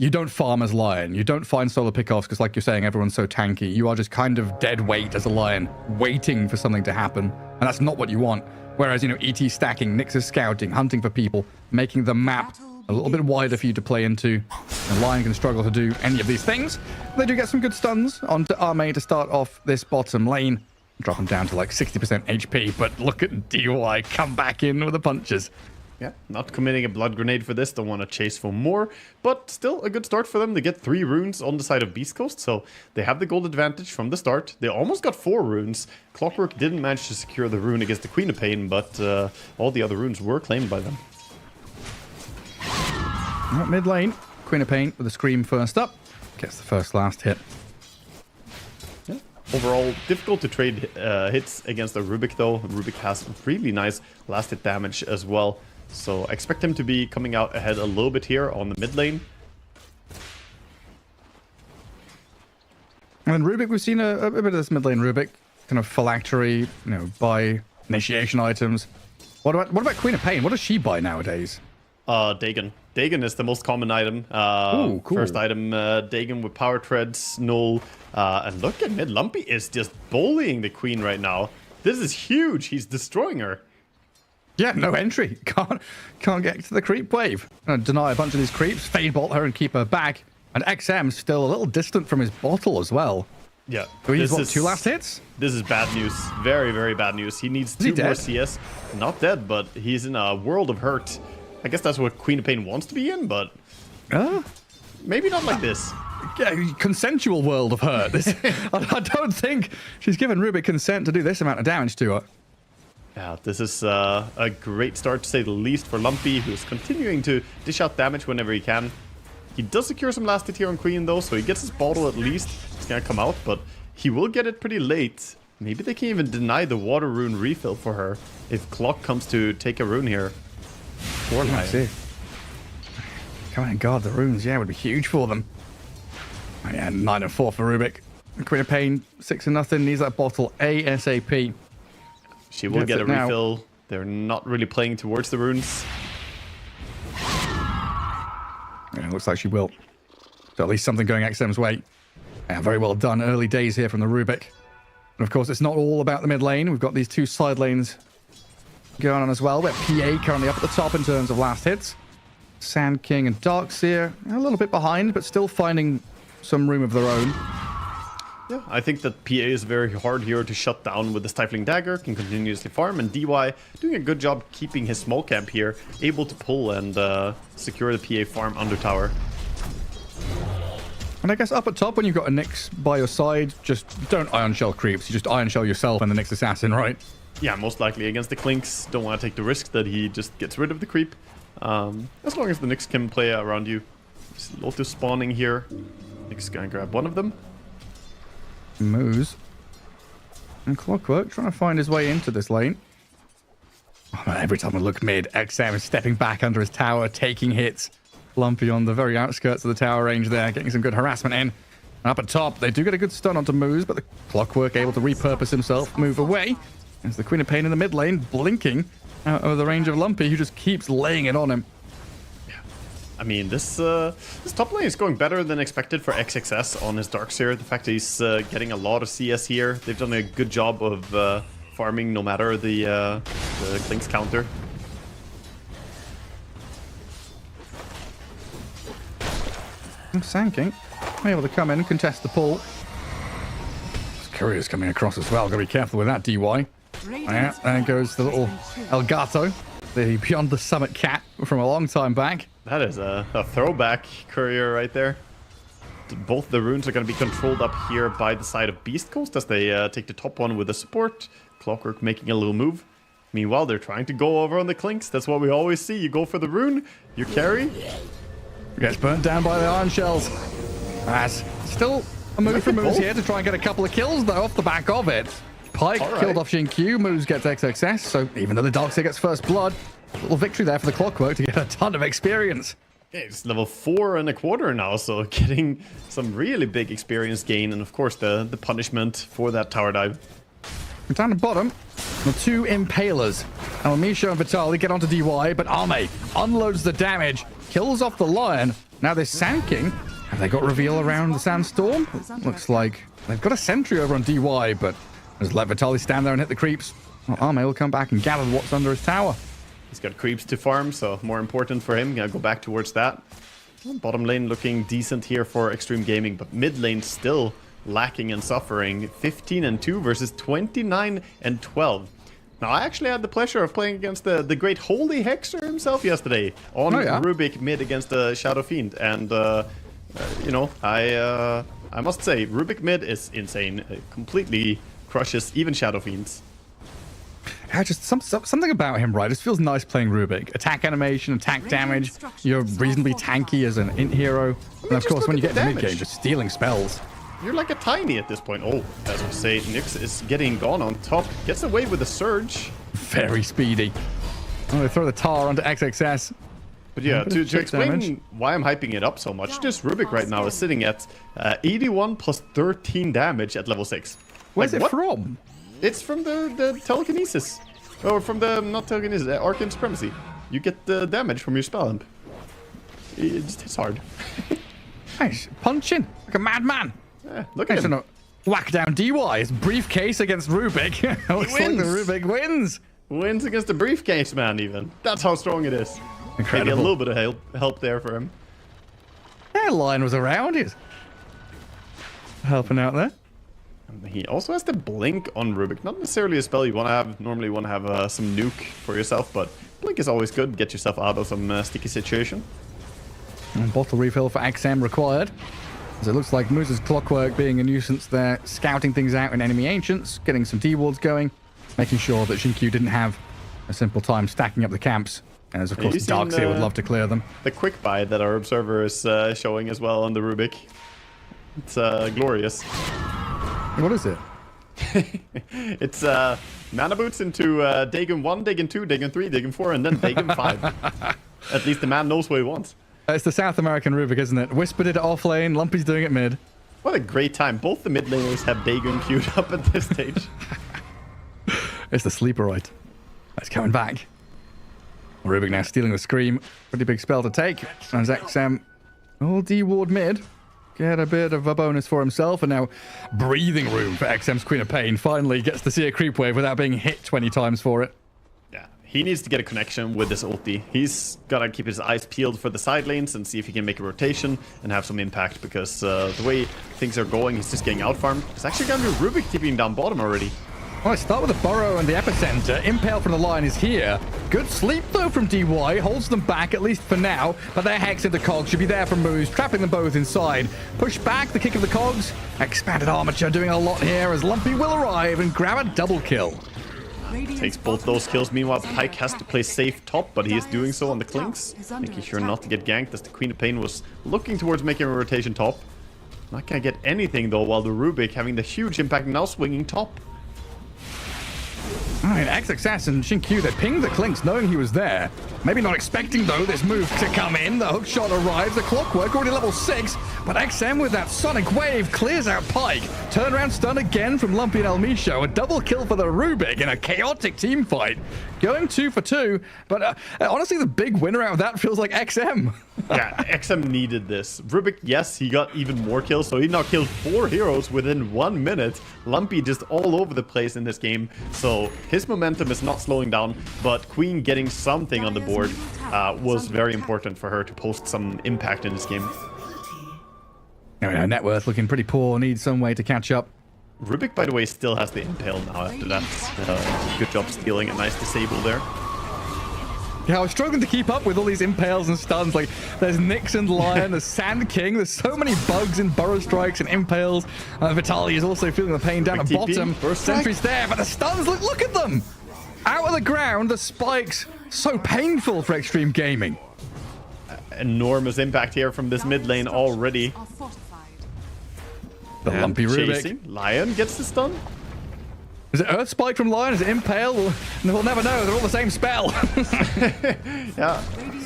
don't farm as Lion. You don't find solo pickoffs because, like you're saying, everyone's so tanky. You are just kind of dead weight as a Lion, waiting for something to happen. And that's not what you want. Whereas, ET stacking, Nyx is scouting, hunting for people, making the map a little bit wider for you to play into. And Lion can struggle to do any of these things. They do get some good stuns onto Arme to start off this bottom lane. Drop them down to like 60% HP, but look at DY come back in with the punches. Yeah, not committing a blood grenade for this. Don't want to chase for more. But still a good start for them. They get 3 runes on the side of Beastcoast. So they have the gold advantage from the start. They almost got 4 runes. Clockwork didn't manage to secure the rune against the Queen of Pain. But all the other runes were claimed by them. Mid lane, Queen of Pain with a scream first up. Gets the first last hit. Yeah. Overall, difficult to trade hits against a Rubik though. Rubik has really nice last hit damage as well. So I expect him to be coming out ahead a little bit here on the mid lane. And then Rubik, we've seen a bit of this mid lane Rubik. Kind of phylactery, buy initiation items. What about Queen of Pain? What does she buy nowadays? Dagon. Dagon is the most common item. Ooh, cool. First item, Dagon with power treads, null. And look at mid. Lumpy is just bullying the Queen right now. This is huge. He's destroying her. Yeah, no entry. Can't get to the creep wave. Gonna deny a bunch of these creeps, fade bolt her and keep her back. And XM's still a little distant from his bottle as well. Yeah. So he's what, 2 last hits? This is bad news. Very, very bad news. He needs 2 more CS. Not dead, but he's in a world of hurt. I guess that's what Queen of Pain wants to be in, but maybe not like this. Yeah, consensual world of hurt. I don't think she's given Rubik consent to do this amount of damage to her. Yeah, this is a great start to say the least for Lumpy, who's continuing to dish out damage whenever he can. He does secure some last hit here on Queen though, so he gets his bottle at least. It's gonna come out, but he will get it pretty late. Maybe they can even deny the water rune refill for her if Clock comes to take a rune here. Let's see. Come on, guard the runes. Yeah, it would be huge for them. Oh, yeah, 9 and 4 for Rubik. Queen of Pain, 6 and nothing. Needs that bottle ASAP. She will get a refill. They're not really playing towards the runes. Yeah, looks like she will. So at least something going XM's way. Yeah, very well done. Early days here from the Rubik. And of course, it's not all about the mid lane. We've got these 2 side lanes going on as well. We're PA currently up at the top in terms of last hits. Sand King and Darkseer a little bit behind, but still finding some room of their own. Yeah, I think that PA is very hard here to shut down with the Stifling Dagger, can continuously farm, and DY doing a good job keeping his small camp here, able to pull and secure the PA farm under tower. And I guess up at top, when you've got a Nyx by your side, just don't Iron Shell creeps. You just Iron Shell yourself and the Nyx assassin, right? Yeah, most likely against the Clinks. Don't want to take the risk that he just gets rid of the creep. As long as the Nyx can play around you. Lotus spawning here. Nyx gonna grab one of them. Moves. And Clockwork trying to find his way into this lane. Oh, man, every time I look mid, XM is stepping back under his tower, taking hits. Lumpy on the very outskirts of the tower range there, getting some good harassment in. Up at top, they do get a good stun onto Moose, but the Clockwork able to repurpose himself, move away. As the Queen of Pain in the mid lane, blinking out of the range of Lumpy, who just keeps laying it on him. Yeah, I mean, this top lane is going better than expected for XXS on his Darkseer. The fact that he's getting a lot of CS here, they've done a good job of farming no matter the Clink's counter. Sand King able to come in and contest the pull. Courier's coming across as well. Gotta be careful with that, DY. Yeah, there goes the little Elgato, the Beyond the Summit cat from a long time back. That is a throwback Courier right there. Both the runes are going to be controlled up here by the side of Beastcoast as they take the top one with the support. Clockwork making a little move. Meanwhile, they're trying to go over on the Clinks. That's what we always see. You go for the rune, you carry. Gets burnt down by the Iron Shells. That's still a move from Moose here to try and get a couple of kills, though, off the back of it. Pike killed off Xin Q. Moose gets XXS, so even though the Darkseer gets first blood, a little victory there for the Clockwork to get a ton of experience. Yeah, it's level 4.25 now, so getting some really big experience gain, and of course the punishment for that tower dive. And down the bottom, the 2 Impalers. And Misha and Vitali get onto DY, but Ame unloads the damage, kills off the Lion. Now this Sand King, have they got reveal around the Sandstorm? Looks like they've got a sentry over on DY, but just let Vitali stand there and hit the creeps. Well, Ame will come back and gather what's under his tower. He's got creeps to farm, so more important for him. Gonna go back towards that. Bottom lane looking decent here for Xtreme Gaming, but mid lane still lacking and suffering. 15 and 2 versus 29 and 12. Now, I actually had the pleasure of playing against the great Holy Hexer himself yesterday on Rubik mid against the Shadow Fiend, and you know, I must say Rubik mid is insane. It completely crushes even Shadow Fiends. Yeah, just something about him, right? It feels nice playing Rubik. Attack animation, attack damage. You're reasonably tanky as an int hero, and of course, when you get to mid game, just stealing spells. You're like a tiny at this point. Oh, as we say, Nyx is getting gone on top. Gets away with the surge. Very speedy. Oh, they throw the tar onto XXS. But yeah, to explain why I'm hyping it up so much, just Rubik right now is sitting at 81 plus 13 damage at level 6. Where's it from? It's from the telekinesis. Or from the, not telekinesis, Arcane Supremacy. You get the damage from your spell imp. It just hits hard. Nice. Punching like a madman. Yeah, look at him. Whack down DY. It's briefcase against Rubik. Looks like the Rubik wins. Wins against the briefcase, man, even. That's how strong it is. Incredible. Maybe a little bit of help there for him. Yeah, Lion was around. He's helping out there. He also has the blink on Rubik. Not necessarily a spell you want to have. Normally you want to have some nuke for yourself, but blink is always good. Get yourself out of some sticky situation. And bottle refill for XM required. As it looks like Moose's Clockwork being a nuisance there, scouting things out in enemy ancients, getting some D-wards going, making sure that Xinkyu didn't have a simple time stacking up the camps. As of course Darkseer would love to clear them. The quick buy that our observer is showing as well on the Rubik. It's glorious. What is it? It's mana boots into Dagon 1, Dagon 2, Dagon 3, Dagon 4, and then Dagon 5. At least the man knows what he wants. It's the South American Rubik, isn't it? Whisper did it off lane, Lumpy's doing it mid. What a great time. Both the mid laners have Dagon queued up at this stage. It's the sleeper right. It's coming back. Rubik now stealing the Scream. Pretty big spell to take. And XM all D-ward mid. Get a bit of a bonus for himself, and now breathing room for XM's Queen of Pain. Finally gets to see a creep wave without being hit 20 times for it. Yeah, he needs to get a connection with this ulti. He's gotta keep his eyes peeled for the side lanes and see if he can make a rotation and have some impact, because the way things are going, he's just getting out-farmed. It's actually gonna be Rubik TPing down bottom already. Well, I start with the Burrow and the Epicenter. Impale from the Lion is here. Good sleep, though, from DY. Holds them back, at least for now. But their Hex into Cogs should be there from Moose, trapping them both inside. Push back, the kick of the Cogs. Expanded Armature doing a lot here as Lumpy will arrive and grab a double kill. Takes both those kills. Meanwhile, Pyke has to play safe top, but he is doing so on the Clinks. Making sure not to get ganked as the Queen of Pain was looking towards making a rotation top. Not gonna get anything, though, while the Rubik having the huge impact now swinging top. Alright, XXS and Xinkyu, they pinged the Clinks knowing he was there. Maybe not expecting, though, this move to come in. The hookshot arrives, the Clockwork already level 6, but XM with that Sonic Wave clears out Pyke. Turnaround stun again from Lumpy and Elmisho. A double kill for the Rubik in a chaotic team fight. Going 2 for 2, but honestly, the big winner out of that feels like XM. Yeah, XM needed this. Rubik, yes, he got even more kills, so he now killed 4 heroes within 1 minute. Lumpy just all over the place in this game, so his momentum is not slowing down, but Queen getting something on the board was very important for her to post some impact in this game. Now, net worth looking pretty poor, needs some way to catch up. Rubik, by the way, still has the Impale now after that. Good job stealing a nice disable there. Yeah, I was struggling to keep up with all these impales and stuns. Like, there's Nyx and Lion, there's Sand King, there's so many bugs in Burrow Strikes and impales. Vitaly is also feeling the pain down the bottom. Sentry's there, but the stuns, look at them! Out of the ground, the spikes, so painful for Xtreme Gaming. Enormous impact here from this mid lane already. The Lumpy Rubik. Chasing. Lion gets the stun. Is it Earth Spike from Lion? Is it Impale? We'll never know. They're all the same spell. Yeah.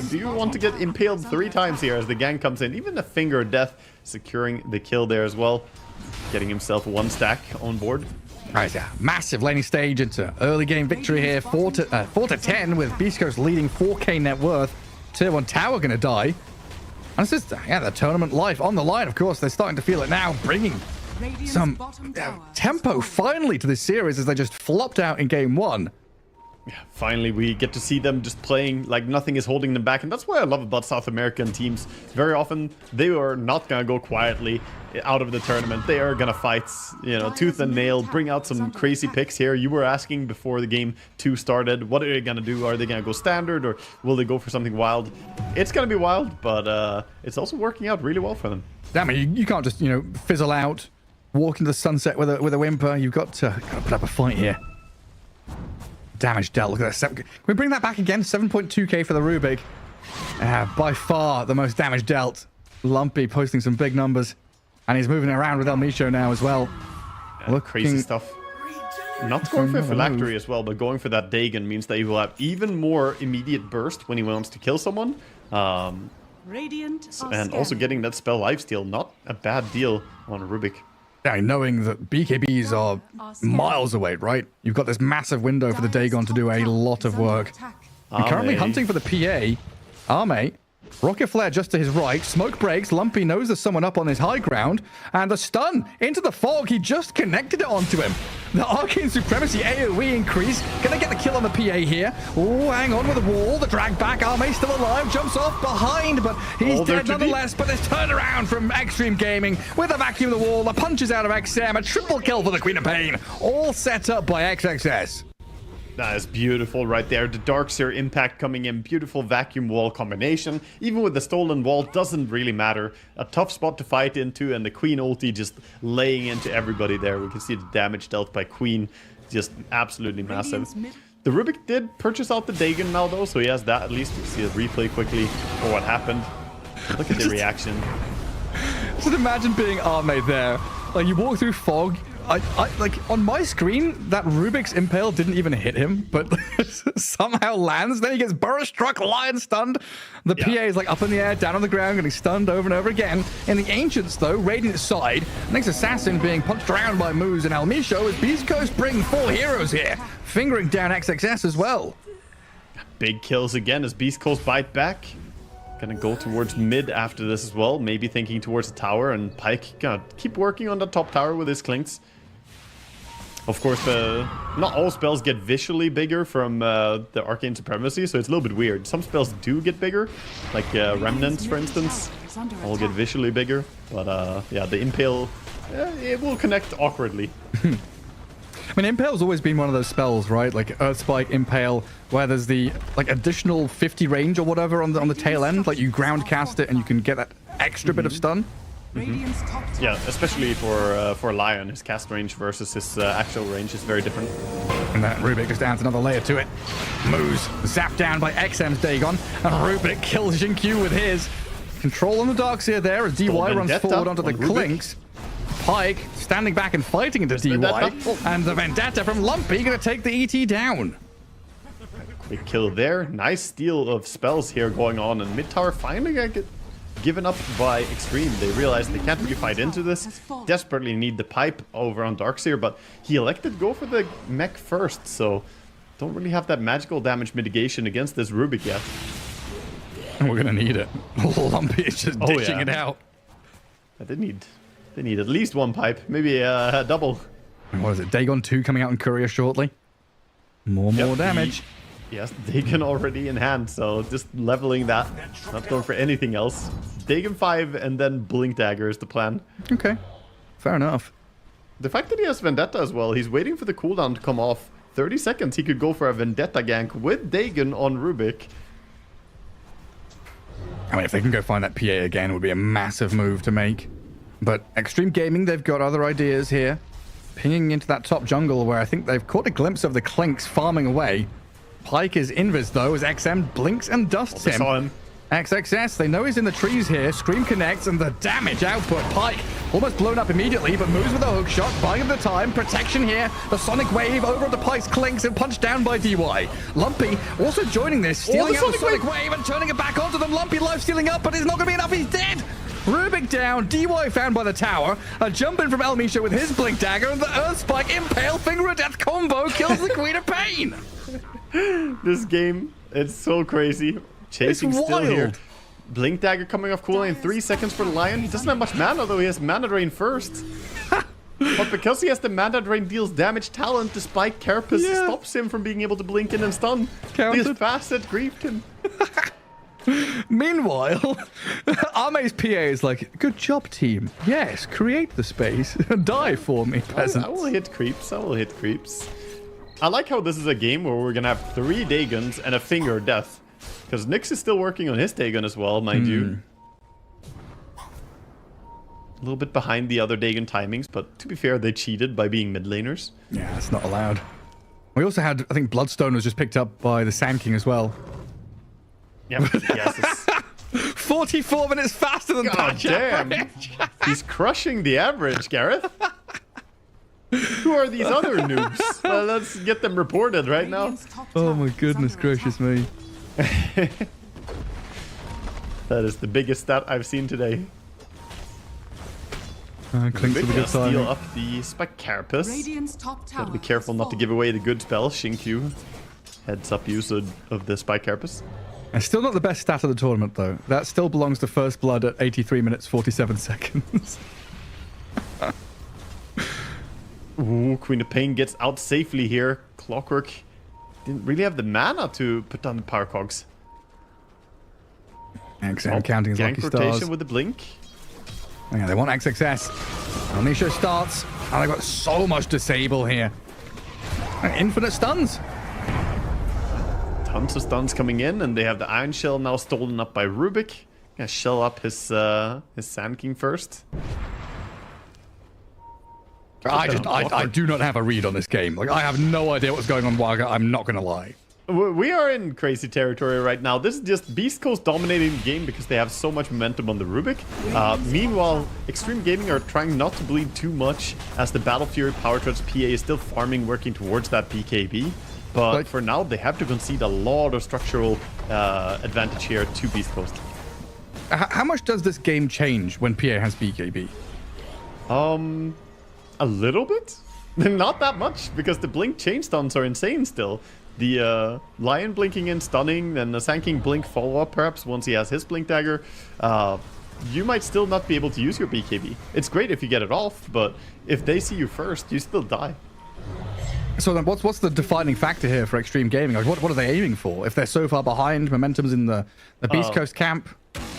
Do you want to get impaled 3 times here as the gang comes in? Even the Finger of Death securing the kill there as well. Getting himself 1 stack on board. Right, yeah. Massive laning stage into early game victory here. 4 to 10 with Beastcoast leading 4k net worth. Tier 1 tower going to die. And it's just, yeah, the tournament life on the line, of course. They're starting to feel it now, bringing some tempo finally to this series as they just flopped out in game 1. Yeah, finally we get to see them just playing like nothing is holding them back, and that's what I love about South American teams. Very often they are not gonna go quietly out of the tournament. They are gonna fight, you know, tooth and nail, bring out some crazy picks here. You were asking before the game 2 started, what are they gonna do? Are they gonna go standard, or will they go for something wild? It's gonna be wild, but it's also working out really well for them. Damn it, you can't just, you know, fizzle out, walk into the sunset with a whimper. You've got to put up a fight here. Damage dealt. Look at that. Can we bring that back again? 7.2k for the Rubik. By far the most damage dealt. Lumpy posting some big numbers. And he's moving around with El Micho now as well. Look, crazy stuff. Not going for a phylactery as well, but going for that Dagon means that he will have even more immediate burst when he wants to kill someone. Radiant And also getting that spell lifesteal. Not a bad deal on Rubik. Yeah, knowing that BKBs are miles away, right? You've got this massive window for the Dagon to do a lot of work. And currently hunting for the PA. Arme. Rocket Flare just to his right. Smoke breaks. Lumpy knows there's someone up on his high ground. And the stun into the fog. He just connected it onto him. The Arcane Supremacy AoE increase. Gonna get the kill on the PA here. Oh, hang on with the wall. The drag back. Arme still alive. Jumps off behind, but he's dead nonetheless. But this turnaround from Xtreme Gaming with a vacuum of the wall. The punches out of XM. A triple kill for the Queen of Pain. All set up by XXS. That is beautiful right there. The Darkseer impact coming in. Beautiful vacuum wall combination. Even with the stolen wall, doesn't really matter. A tough spot to fight into, and the Queen ulti just laying into everybody there. We can see the damage dealt by Queen. Just absolutely massive. The Rubik did purchase out the Dagon now though, so he has that at least. We see a replay quickly for what happened. Look at the reaction. Just imagine being Arme there. Like, you walk through fog. Like, on my screen, that Rubik's Impale didn't even hit him, but somehow lands. Then he gets burst struck, lion stunned. The PA is like up in the air, down on the ground, getting stunned over and over again. In the Ancients, though, Radiant side, next Assassin being punched around by Moose and El Micho as Beastcoast bring 4 heroes here, fingering down XXS as well. Big kills again as Beastcoast bite back. Gonna go towards mid after this as well. Maybe thinking towards the tower, and Pyke gonna keep working on the top tower with his Clinks. Of course, not all spells get visually bigger from the Arcane Supremacy, so it's a little bit weird. Some spells do get bigger, like Remnants, for instance, all get visually bigger. But yeah, the Impale, it will connect awkwardly. I mean, Impale's always been one of those spells, right? Like Earth Spike, Impale, where there's the like additional 50 range or whatever on the tail end. Like you ground cast it and you can get that extra bit of stun. Yeah, especially for Lion, his cast range versus his actual range is very different. And that Rubik just adds another layer to it. Moves zapped down by XM's Dagon, and Rubik kills Jinkyu with his. Control on the Darkseer there as DY runs forward onto the Clinks. Pyke standing back and fighting into DY, and the Vendetta from Lumpy gonna take the ET down. Quick kill there. Nice steal of spells here going on, and mid tower finally get given up by Xtreme. They realize they can't really fight into this. Desperately need the pipe over on Darkseer, but he elected to go for the mech first, so don't really have that magical damage mitigation against this Rubik yet. And we're gonna need it. Lumpy is just dishing it out. They need at least one pipe, maybe a double. And what is it? Dagon 2 coming out in courier shortly. More damage. Yes, Dagon already in hand, so just leveling that. Not going for anything else. Dagon 5 and then Blink Dagger is the plan. Okay, fair enough. The fact that he has Vendetta as well, he's waiting for the cooldown to come off. 30 seconds, he could go for a Vendetta gank with Dagon on Rubik. I mean, if they can go find that PA again, it would be a massive move to make. But Xtreme Gaming, they've got other ideas here. Pinging into that top jungle where I think they've caught a glimpse of the Clinks farming away. Pyke is invis though as XM blinks and dusts him. Saw him. XXS, they know he's in the trees here. Scream connects and the damage output. Pyke almost blown up immediately, but moves with a hook shot, buying the time. Protection here. The Sonic Wave over onto Pyke's Clinks and punched down by DY. Lumpy also joining this, stealing out the Sonic Wave and turning it back onto them. Lumpy life stealing up, but it's not going to be enough. He's dead. Rubik down, DY found by the tower. A jump in from El Micho with his Blink Dagger, and the Earth Spike Impale Finger of Death combo kills the Queen of Pain. This game, it's so crazy. Chasing still here. Blink Dagger coming off cooldown in 3 seconds for the Lion. He doesn't have much mana though, he has mana drain first. But because he has the mana drain deals damage talent, the Spike Carapace Yeah. stops him from being able to blink in and stun. Counted. His facet griefed him. Meanwhile, Arme's PA is like, good job, team. Yes, create the space. Die for me, peasants. I will hit creeps. I will hit creeps. I like how this is a game where we're going to have 3 Dagons and a Finger of Death. Because Nyx is still working on his Dagon as well, mind you. A little bit behind the other Dagon timings, but to be fair, they cheated by being mid laners. Yeah, it's not allowed. We also had, I think, Bloodstone was just picked up by the Sand King as well. Yep. Yes. 44 minutes faster than God patch damn. average. He's crushing the average, Gareth. Who are these other noobs? Let's get them reported right now. Radiant's top Oh tower my is goodness under gracious attack. me. That is the biggest stat I've seen today. Clinks with a Big good steal timing. up the Spike Carapace. Radiant's top tower. Gotta be careful has not to fallen. give away the good spell, Shinkyu. Heads up use of the Spike Carapace. It's still not the best stat of the tournament, though. That still belongs to First Blood at 83 minutes 47 seconds. Ooh, Queen of Pain gets out safely here. Clockwork didn't really have the mana to put down the power cogs. Excellent, counting his Gank lucky rotation stars. with the blink. Yeah, they want XXS. Alnisha starts, and they've got so much disable here. And infinite stuns. Tons of stuns coming in, and they have the Iron Shell now stolen up by Rubik. Gonna shell up his Sand King first. I do not have a read on this game. Like, I have no idea what's going on, Waga. I'm not going to lie. We are in crazy territory right now. This is just Beastcoast dominating the game because they have so much momentum on the Rubik. Meanwhile, Xtreme Gaming are trying not to bleed too much as the Battle Fury Power Touch PA is still farming, working towards that BKB. But Like- for now, they have to concede a lot of structural advantage here to Beastcoast. How much does this game change when PA has BKB? A little bit? Not that much, because the blink chain stuns are insane still. The Lion blinking in, stunning, then the Sand King blink follow-up perhaps once he has his blink dagger. You might still not be able to use your BKB. It's great if you get it off, but if they see you first, you still die. So then what's the defining factor here for Xtreme Gaming? Like, what are they aiming for? If they're so far behind, momentum's in the Beastcoast camp.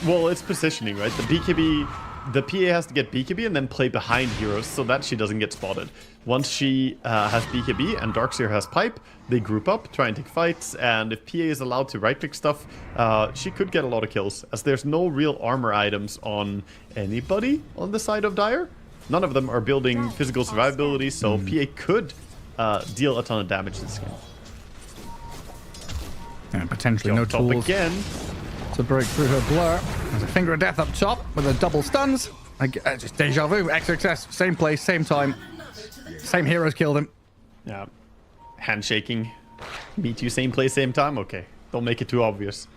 Well, it's positioning, right? The PA has to get BKB and then play behind heroes so that she doesn't get spotted. Once she has BKB and Darkseer has Pipe, they group up, try and take fights, and if PA is allowed to right-pick stuff, she could get a lot of kills, as there's no real armor items on anybody on the side of Dire. None of them are building physical survivability, so PA could deal a ton of damage this game. And potentially no Jump up tools again. to break through her blur. There's a Finger of Death up top with a double stuns. Just deja vu, XXS, same place, same time. Same heroes killed him. Yeah. Handshaking. Meet you same place, same time? Okay. Don't make it too obvious.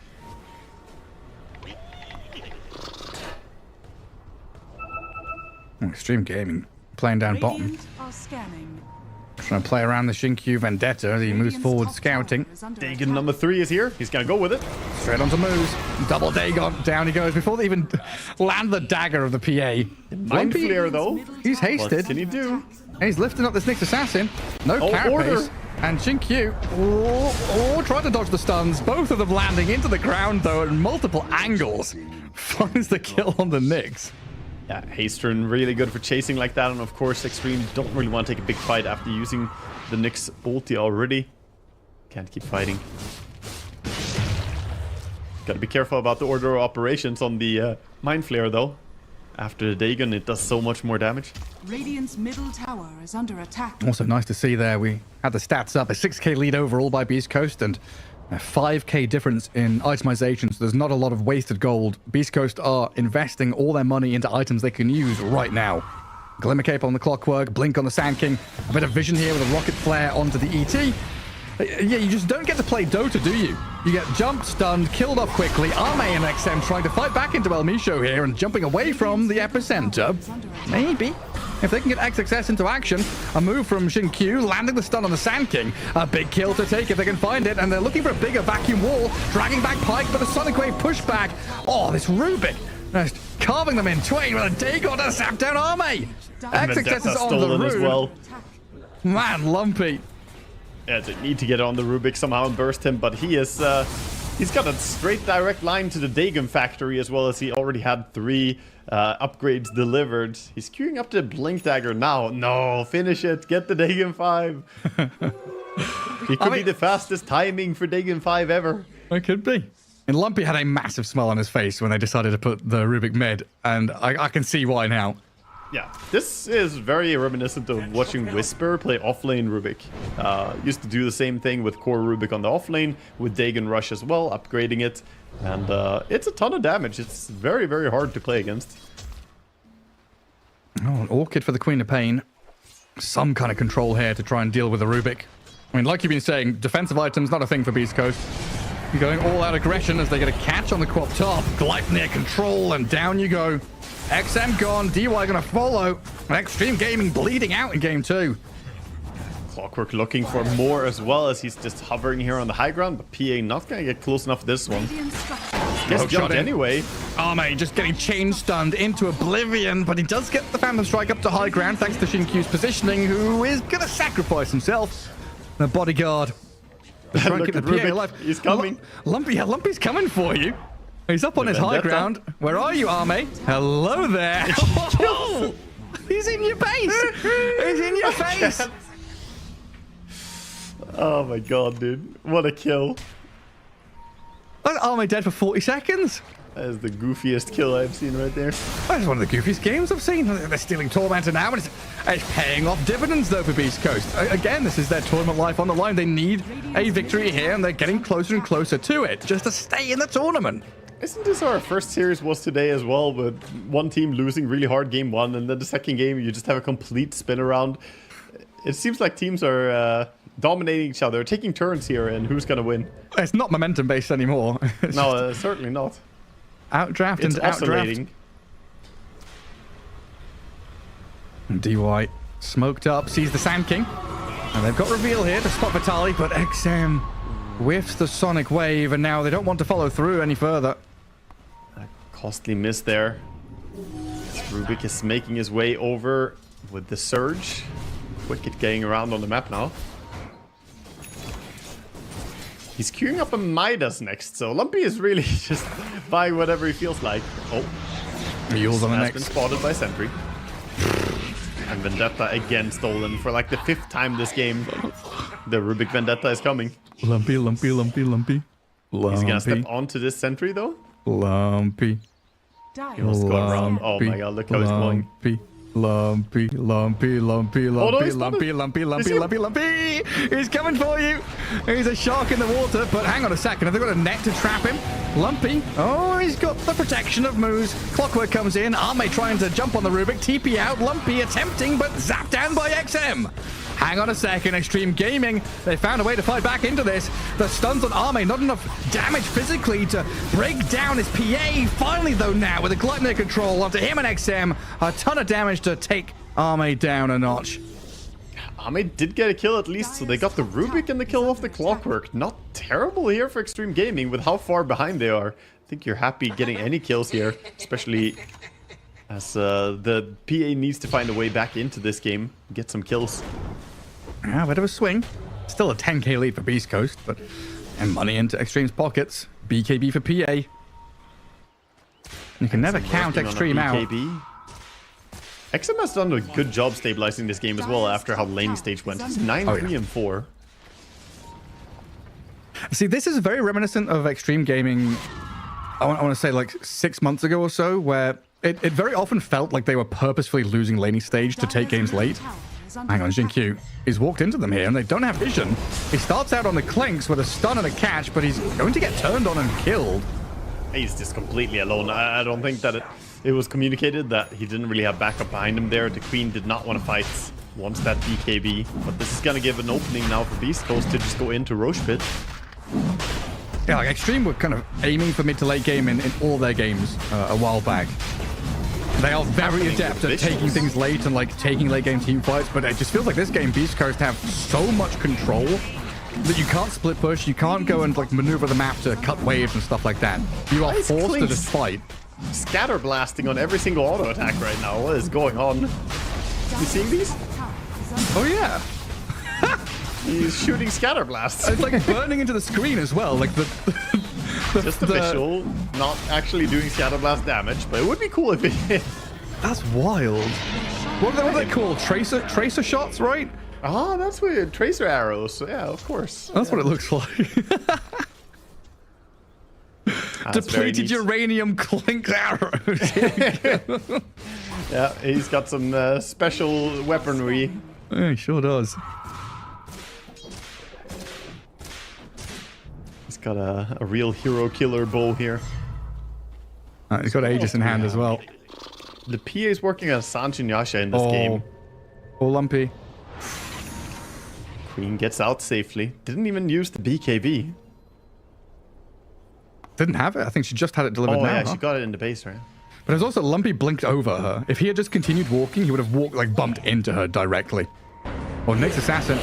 Xtreme Gaming playing down bottom. Radiant are scanning. Trying to play around the Shinkyu Vendetta as he moves Radiant's forward top scouting. tower is under Dagon attack. number 3 is here. He's gonna go with it. Straight onto moves. Double Dagon. Down he goes before they even land the dagger of the PA. Mind Lumpy, Flare though. he's What hasted. can he do? And he's lifting up this Nyx Assassin. No Oh, carapace. order. And Shinkyu, trying to dodge the stuns. Both of them landing into the ground, though, at multiple angles. Finds the kill on the Nyx. Yeah, Haystern really good for chasing like that, and of course Xtreme don't really want to take a big fight after using the Nyx ulti already. Can't keep fighting. Gotta be careful about the order of operations on the Mind Flare though. After the Dagon, it does so much more damage. Radiant's middle tower is under attack. Also nice to see there. We had the stats up. A 6k lead overall by Beastcoast and a 5k difference in itemization. So there's not a lot of wasted gold. Beastcoast are investing all their money into items they can use right now. Glimmer Cape on the Clockwork, Blink on the Sand King, a bit of vision here with a Rocket Flare onto the ET. Yeah, you just don't get to play Dota, do you? You get jumped, stunned, killed off quickly. Arme and XM trying to fight back into El Misho here and jumping away from the epicenter. Maybe. If they can get XXS into action, a move from Shinkyu, landing the stun on the Sand King. A big kill to take if they can find it, and they're looking for a bigger vacuum wall, dragging back Pike, but the Sonic Wave pushback. Oh, this Rubik. Just carving them in twain with a Dagon to zap down Army. Vendetta X is on the stolen as route. well. Man, Lumpy. Yeah, they need to get on the Rubik somehow and burst him, but he is he's got a straight direct line to the Dagon factory, as well as he already had 3 upgrades delivered. He's queuing up the Blink Dagger now. No, finish it. Get the Dagon 5. He could be the fastest timing for Dagon 5 ever. It could be. And Lumpy had a massive smile on his face when they decided to put the Rubik mid, and I can see why now. Yeah, this is very reminiscent of watching Whisper play offlane Rubik. Used to do the same thing with core Rubik on the offlane, with Dagon Rush as well, upgrading it. And it's a ton of damage. It's very, very hard to play against. Oh, an Orchid for the Queen of Pain. Some kind of control here to try and deal with the Rubik. I mean, like you've been saying, defensive items, not a thing for Beastcoast. Going all out aggression as they get a catch on the quad top. Gleipnir control, and down you go. XM gone, DY gonna follow. And Xtreme Gaming bleeding out in game 2. Clockwork looking for more as well, as he's just hovering here on the high ground, but PA not gonna get close enough this one. Gets jumped anyway. Arme just getting chain stunned into oblivion, but he does get the Phantom Strike up to high ground thanks to Xinq's positioning, who is gonna sacrifice himself. The bodyguard. Trying to keep the PA alive. He's coming. Lumpy's coming for you. He's up on his high ground. Where are you, Arme? Hello there. Oh, he's in your face. He's in your face. Oh my god, dude. What a kill. Arme dead for 40 seconds. That is the goofiest kill I've seen right there. That's one of the goofiest games I've seen. They're stealing Tormentor now, and it's paying off dividends, though, for Beastcoast. Again, this is their tournament life on the line. They need a victory here, and they're getting closer and closer to it just to stay in the tournament. Isn't this our first series was today as well, with one team losing really hard game 1, and then the second game you just have a complete spin around? It seems like teams are dominating each other, taking turns here, and who's going to win? It's not momentum based anymore. No, certainly not. Outdraft It's and outdraft. oscillating. DY smoked up, sees the Sand King, and they've got reveal here to spot Vitali, but XM whiffs the Sonic Wave, and now they don't want to follow through any further. A costly miss there. Rubik is making his way over with the Surge. Wicked getting around on the map now. He's queuing up a Midas next, so Lumpy is really just buying whatever he feels like. Oh, Mules on the has next. been spotted by Sentry. And Vendetta again stolen for like the 5th time this game. The Rubik Vendetta is coming. Lumpy, Lumpy, Lumpy, Lumpy. He's gonna step onto this Sentry though. Lumpy. Let's go around. Oh my god, look how he's going. Lumpy, Lumpy, Lumpy, Lumpy, no, Lumpy, he's Lumpy, Lumpy, Lumpy, Lumpy, Lumpy. He's coming for you. He's a shark in the water, but hang on a second. Have they got a net to trap him? Lumpy. Oh, he's got the protection of Moose. Clockwork comes in. Arme trying to jump on the Rubik. TP out. Lumpy attempting, but zapped down by XM. Hang on a second, Xtreme Gaming, they found a way to fight back into this. The stuns on Arme, not enough damage physically to break down his PA. Finally, though, now, with a Gleipnir control onto him and XM, a ton of damage to take Arme down a notch. Arme did get a kill at least, so they got the Rubik and the kill off the Clockwork. Not terrible here for Xtreme Gaming with how far behind they are. I think you're happy getting any kills here, especially as the PA needs to find a way back into this game, get some kills. Yeah, bit of a swing. Still a 10k lead for Beastcoast, but and money into Xtreme's pockets. BKB for PA. You can never count Xtreme out. XM has done a good job stabilizing this game as well after how laning stage went. He's 9-3 and 4. See, this is very reminiscent of Xtreme Gaming, I want to say like 6 months ago or so, where it very often felt like they were purposefully losing laning stage to take games late. Hang on, Xinq. He's walked into them here, and they don't have vision. He starts out on the clinks with a stun and a catch, but he's going to get turned on and killed. He's just completely alone. I don't think that it was communicated that he didn't really have backup behind him there. The Queen did not want to fight, wants that BKB. But this is going to give an opening now for Beastcoast to just go into Roche Pit. Yeah, like Xtreme were kind of aiming for mid to late game in all their games a while back. They are very adept at taking things late and like taking late game team fights, but it just feels like this game Beastcoast have so much control that you can't split push, you can't go and like maneuver the map to cut waves and stuff like that. You are forced to just fight. scatter blasting on every single auto attack right now. What is going on? You seeing these? Oh yeah. He's shooting scatter blasts. It's like burning into the screen as well. Like the Just a visual, not actually doing scatter blast damage, but it would be cool if it did. That's wild. What are they called? Tracer shots, right? Oh, that's weird. Tracer arrows. Yeah, of course. That's what it looks like. Depleted uranium clink arrows. Yeah, he's got some special weaponry. Yeah, he sure does. He's got a real hero killer bow here. He's got Aegis in hand as well. The PA is working on Sanji and Yasha in this game. Oh, lumpy. Queen gets out safely. Didn't even use the BKB. Didn't have it. I think she just had it delivered now. Yeah, huh? she got it in the base, right? But it's also Lumpy blinked over her. If he had just continued walking, he would have walked, like, bumped into her directly. Well, Nick's assassin.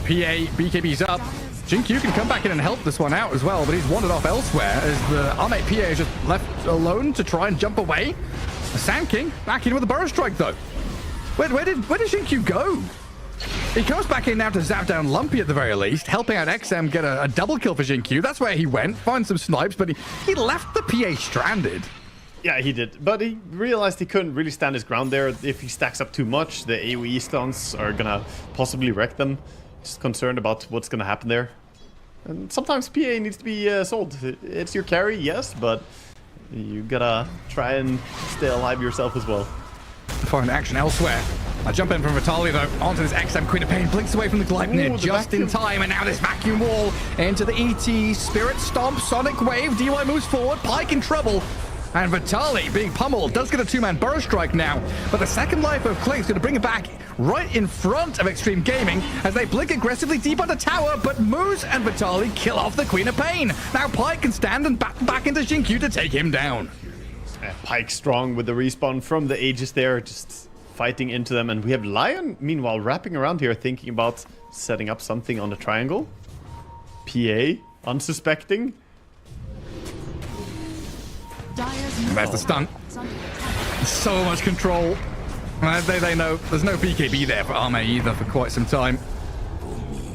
PA, BKB's up. Jinkyu can come back in and help this one out as well, but he's wandered off elsewhere as the Armate PA is just left alone to try and jump away. The Sand King back in with a Burrow Strike, though. Where did Jinkyu go? He comes back in now to zap down Lumpy at the very least, helping out XM get a double kill for Jinkyu. That's where he went, find some snipes, but he left the PA stranded. Yeah, he did. But he realized he couldn't really stand his ground there. If he stacks up too much, the AoE stuns are gonna possibly wreck them. Just concerned about what's gonna happen there. And sometimes PA needs to be sold. It's your carry, yes, but you gotta try and stay alive yourself as well. Find action elsewhere. A jump in from Vitaly though, onto this XM Queen of Pain, blinks away from the Gleipnir just in time, and now this vacuum wall into the ET, Spirit Stomp, Sonic Wave, DY moves forward, Pike in trouble, and Vitaly being pummeled, does get a two-man Burrow Strike now, but the second life of Clink's going to bring it back right in front of Xtreme Gaming as they blink aggressively deep on the tower, but Moose and Vitaly kill off the Queen of Pain. Now Pike can stand and back into Jinkyu to take him down. Pike strong with the respawn from the Aegis there, just fighting into them. And we have Lion, meanwhile, wrapping around here, thinking about setting up something on the triangle. PA, unsuspecting. That's the stunt. So much control. They know there's no BKB there for Arme either for quite some time.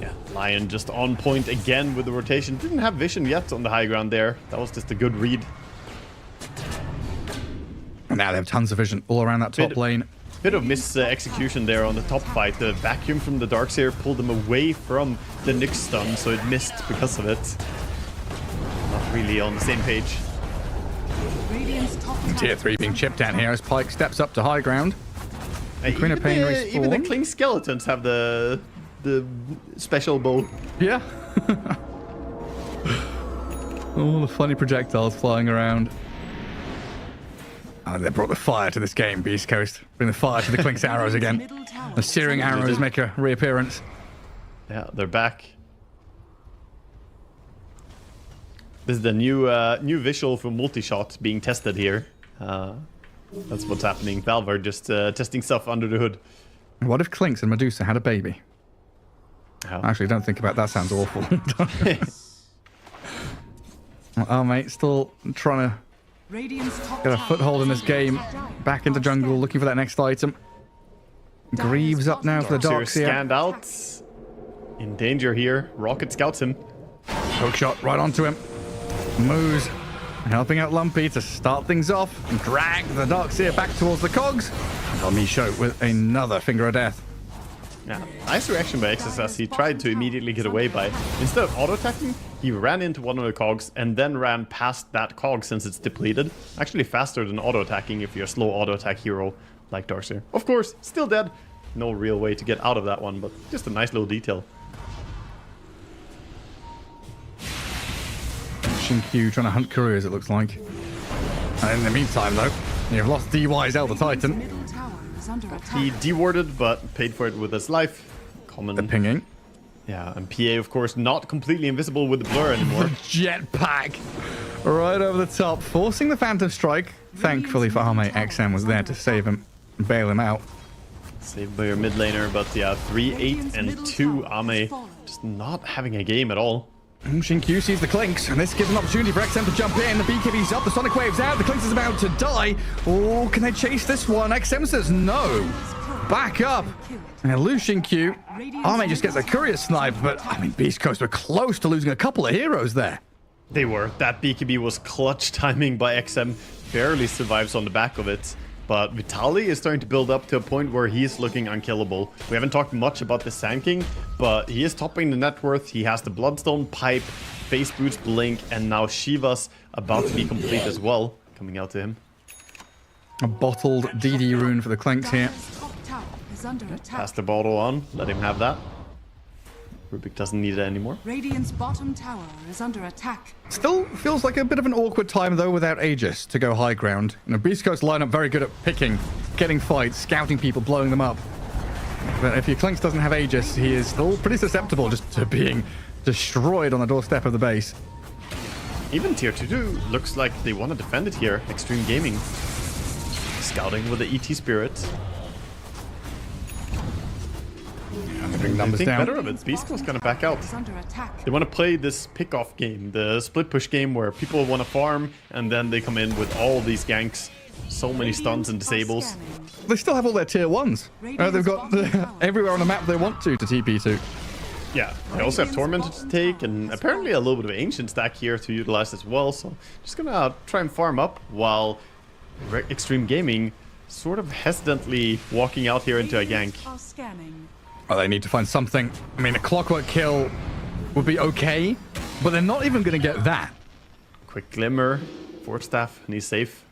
Yeah, Lion just on point again with the rotation. Didn't have vision yet on the high ground there. That was just a good read. Now they have tons of vision all around that top lane. Bit of execution there on the top fight. The vacuum from the Darkseer pulled them away from the Nyx stun, so it missed because of it. Not really on the same page. Tier 3 being chipped down here as Pike steps up to high ground. Queen of Pain respawn. Even the Kling Skeletons have the special bow. Yeah. All the funny projectiles flying around. Oh, they brought the fire to this game, Beastcoast. Bring the fire to the Klink's arrows again. The searing arrows make a reappearance. Yeah, they're back. This is the new visual for multi-shot being tested here. That's what's happening. Valve are just testing stuff under the hood. What if Klinks and Medusa had a baby? Oh. Actually, don't think about that. Sounds awful. Oh, mate, still trying to get a foothold in this game. Back into jungle, looking for that next item. Greaves up now for the Darkseer. Scanned out. In danger here. Rocket scouts him. Hook shot right onto him. Moves, helping out Lumpy to start things off and drag the Darkseer back towards the cogs. And Misho with another finger of death. Yeah, nice reaction by XSS. He tried to immediately get away by, instead of auto-attacking, he ran into one of the cogs and then ran past that cog since it's depleted. Actually faster than auto-attacking if you're a slow auto-attack hero like Darkseer. Of course, still dead. No real way to get out of that one, but just a nice little detail. Jinkyu trying to hunt careers, it looks like. And in the meantime, though, you've lost DY's Elder Titan. He dewarded, but paid for it with his life. Common. The pinging. Yeah, and PA, of course, not completely invisible with the blur anymore. Jetpack right over the top, forcing the Phantom Strike. Thankfully for Arme, XM was there to save him, bail him out. Saved by your mid laner, but yeah, 3, 8, and 2 Ame just not having a game at all. Q sees the Clinks, and this gives an opportunity for XM to jump in. The BKB's up, the Sonic Wave's out, the Clinks is about to die. Oh, can they chase this one? XM says no. Back up. And Q. Arme just gets a courier snipe, but I mean, Beastcoast were close to losing a couple of heroes there. They were. That BKB was clutch timing by XM. Barely survives on the back of it. But Vitaly is starting to build up to a point where he is looking unkillable. We haven't talked much about the Sand King, but he is topping the net worth. He has the Bloodstone, Pipe, Face Boots, Blink, and now Shiva's about to be complete as well, coming out to him. A bottled DD rune for the Clinks here. Pass the bottle on, let him have that. Rubik doesn't need it anymore. Radiant's bottom tower is under attack. Still feels like a bit of an awkward time, though, without Aegis to go high ground. You know, Beast Coast lineup very good at picking, getting fights, scouting people, blowing them up. But if your Clinks doesn't have Aegis, he is still pretty susceptible just to being destroyed on the doorstep of the base. Even tier 2 looks like they want to defend it here. Xtreme Gaming. Scouting with the ET Spirit. Bring numbers down. Better of it. Beastcoast gonna back out. They want to play this pick-off game, the split push game where people want to farm and then they come in with all these ganks, so many stuns and disables. They still have all their tier 1s. They've got everywhere on the map they want to TP to. Yeah, they also have Tormented to take and apparently a little bit of Ancient stack here to utilize as well. So just gonna try and farm up while Xtreme Gaming sort of hesitantly walking out here into a gank. Oh, they need to find something. I mean, a clockwork kill would be okay, but they're not even going to get that. Quick Glimmer, Force Staff, and he's safe.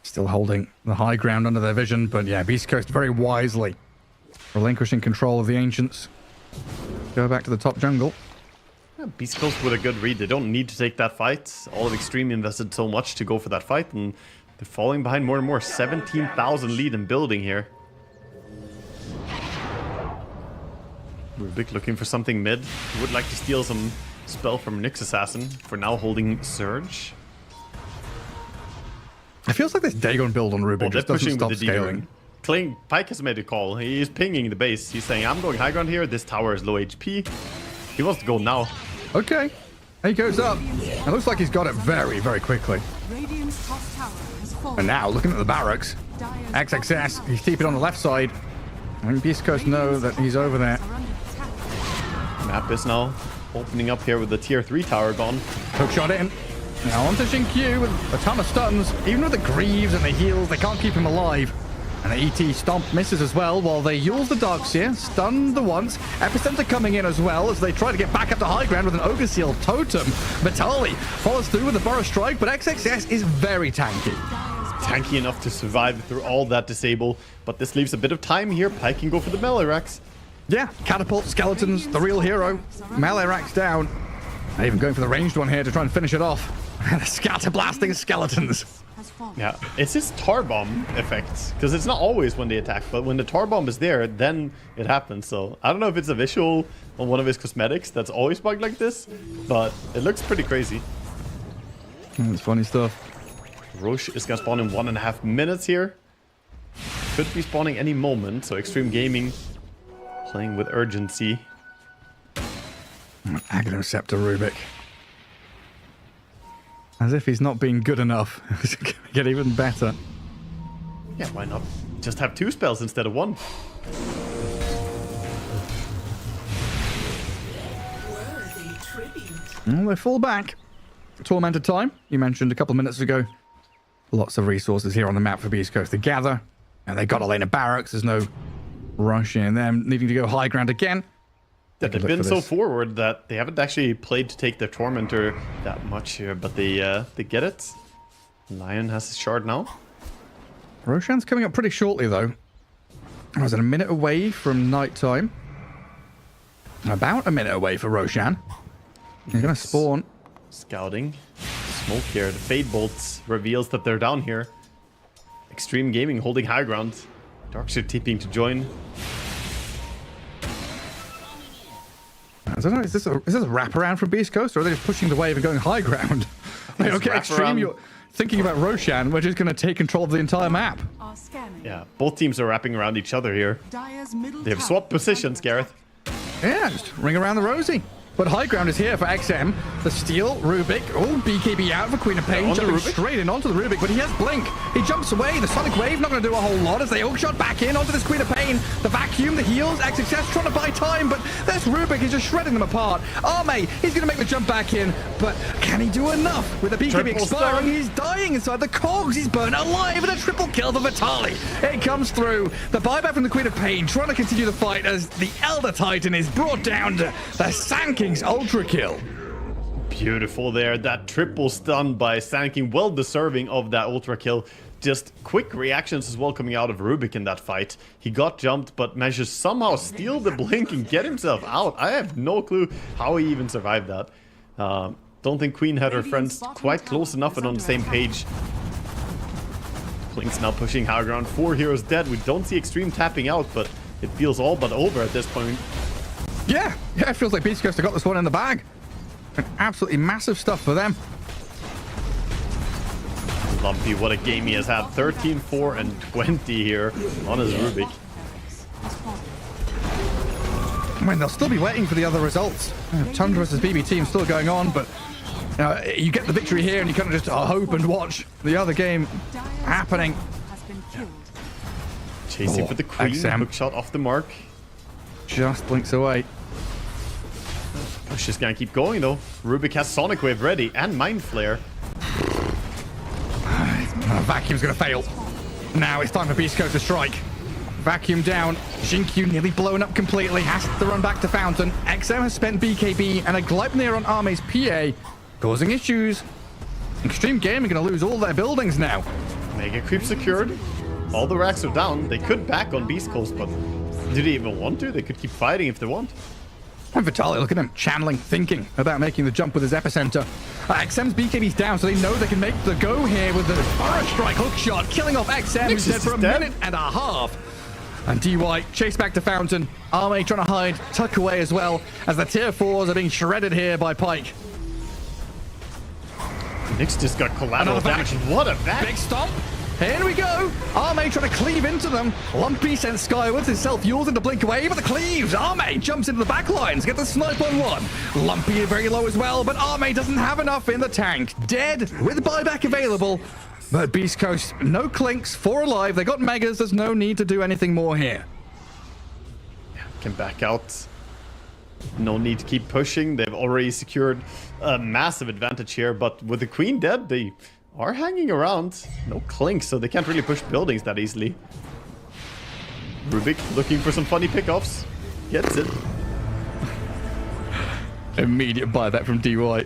Still holding the high ground under their vision, but yeah, Beast Coast very wisely relinquishing control of the Ancients. Go back to the top jungle. Yeah, Beast Coast with a good read. They don't need to take that fight. All of Xtreme invested so much to go for that fight, and they're falling behind more and more. 17,000 lead in building here. Rubik looking for something mid. Would like to steal some spell from Nyx Assassin. For now holding Surge. It feels like this Dagon build on Rubik just doesn't stop scaling. Pike has made a call. He's pinging the base. He's saying, I'm going high ground here. This tower is low HP. He wants to go now. Okay. He goes up. It looks like he's got it very, very quickly. And now, looking at the barracks, XXS, he's keeping on the left side. I think Beast Coast know that he's over there. Map is now opening up here with the tier 3 tower gone. Hook shot in. Now onto Q with a ton of stuns. Even with the Greaves and the heals, they can't keep him alive. And the ET Stomp misses as well while they use the Darkseer, stun the once. Epicenter coming in as well as they try to get back up to high ground with an Ogre Seal Totem. Vitaly follows through with the Burrow Strike, but XXS is very tanky. Tanky enough to survive through all that disable, but this leaves a bit of time here. Pike can go for the melee racks. Yeah, Catapult, Skeletons, the real hero. Melee racks down. They're even going for the ranged one here to try and finish it off. Scatter blasting Skeletons. Yeah, it's this tar bomb effect, because it's not always when they attack, but when the tar bomb is there, then it happens. So I don't know if it's a visual on one of his cosmetics that's always bugged like this, but it looks pretty crazy. It's funny stuff. Roche is gonna spawn in 1.5 minutes here. Could be spawning any moment, so Xtreme Gaming playing with urgency. Aghanim Scepter Rubik. As if he's not being good enough. It's gonna get even better. Yeah, why not? Just have 2 spells instead of 1. Well, they fall back. Tormented time, you mentioned a couple of minutes ago. Lots of resources here on the map for Beast Coast to gather. And they got a lane of barracks. There's no rush in them needing to go high ground again. Yeah, they've been so forward that they haven't actually played to take the Tormentor that much here, but they get it. Lion has his shard now. Roshan's coming up pretty shortly, though. I was a minute away from nighttime. About a minute away for Roshan. He's going to spawn. Scouting. Smoke here. The Fade Bolts reveals that they're down here. Xtreme Gaming holding high ground. Darkseer TPing to join. I don't know, is this a wraparound from Beast Coast, or are they just pushing the wave and going high ground? Like, okay, Xtreme, you're thinking about Roshan, we're just going to take control of the entire map. Yeah, both teams are wrapping around each other here. They have swapped positions, Gareth. Yeah, just ring around the rosy. But high ground is here for XM. The steal, Rubik. Oh, BKB out for Queen of Pain. Jumping straight in onto the Rubik, but he has Blink. He jumps away. The Sonic Wave not going to do a whole lot as they hookshot back in onto this Queen of Pain. The vacuum, the heals, XXS trying to buy time, but there's Rubik. He's just shredding them apart. Arme, he's going to make the jump back in, but can he do enough? With the BKB expiring, he's dying inside the cogs. He's burnt alive and a triple kill for Vitali. It comes through. The buyback from the Queen of Pain trying to continue the fight as the Elder Titan is brought down to the Sand King's ultra kill. Beautiful there. That triple stun by Sand King, well deserving of that ultra kill. Just quick reactions as well coming out of Rubik in that fight. He got jumped, but managed to somehow steal the blink and get himself out. I have no clue how he even survived that. Don't think Queen had her friends quite close enough and on the same page. Blink's now pushing high ground. 4 heroes dead. We don't see Xtreme tapping out, but it feels all but over at this point. Yeah, it feels like Beastcoast have got this one in the bag. And absolutely massive stuff for them. Lumpy, what a game he has had. 13, 4, and 20 here on his Rubik. I mean, they'll still be waiting for the other results. Tundra versus BB team still going on, but you get the victory here and you kind of just hope and watch the other game happening. Chasing for the Queen. Hook shot off the mark. Just blinks away. Push is gonna keep going though. Rubik has Sonic Wave ready and Mind Flare. Vacuum's gonna fail. Now it's time for Beastcoast to strike. Vacuum down. Xinkyu nearly blown up completely. Has to run back to Fountain. XM has spent BKB and a Gleipnir on Arme's PA, causing issues. Xtreme Gaming gonna lose all their buildings now. Mega creep secured. All the racks are down. They could back on Beastcoast, but do they even want to? They could keep fighting if they want. And Vitali, look at him, channeling, thinking about making the jump with his epicenter. XM's BKB's down, so they know they can make the go here with the Fire Strike hook shot, killing off XM, who's dead for a minute and a half. And DY chased back to Fountain. Arme trying to hide, tuck away as well, as the tier 4s are being shredded here by Pyke. Nyx just got collateral damage. What a back! Big stomp. Here we go. Arme trying to cleave into them. Lumpy sent skywards. His self-fuels into blink away, but the cleaves. Arme jumps into the back lines. Get the snipe on one. Lumpy very low as well, but Arme doesn't have enough in the tank. Dead with buyback available. But Beastcoast, no clinks, 4 alive. They got megas. There's no need to do anything more here. Can back out. No need to keep pushing. They've already secured a massive advantage here, but with the Queen dead, they are hanging around. No clinks, so they can't really push buildings that easily. Rubik looking for some funny pickoffs. Gets it. Immediate buyback from DY.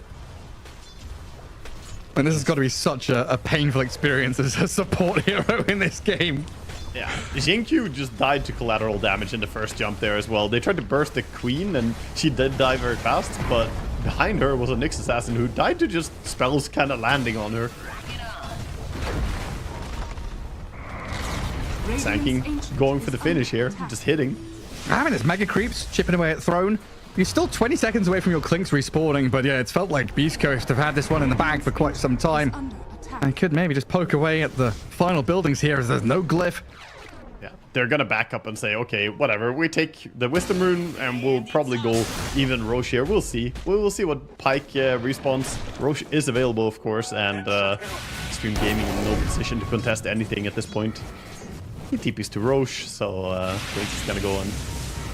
And this has got to be such a painful experience as a support hero in this game. Yeah, Xinkyu just died to collateral damage in the first jump there as well. They tried to burst the Queen, and she did die very fast, but behind her was a Nyx assassin who died to just spells kind of landing on her. Sand King going for the finish here, just hitting. I mean, it's mega creeps chipping away at Throne. You're still 20 seconds away from your clinks respawning, but yeah, it's felt like Beastcoast have had this one in the bag for quite some time. I could maybe just poke away at the final buildings here as there's no glyph. Yeah, they're gonna back up and say, okay, whatever, we take the Wisdom Rune and we'll probably go even Roche here. We'll see. We'll see what Pyke respawns. Roche is available, of course, and Xtreme Gaming in no position to contest anything at this point. He TPs to Roche, so Prince is gonna go and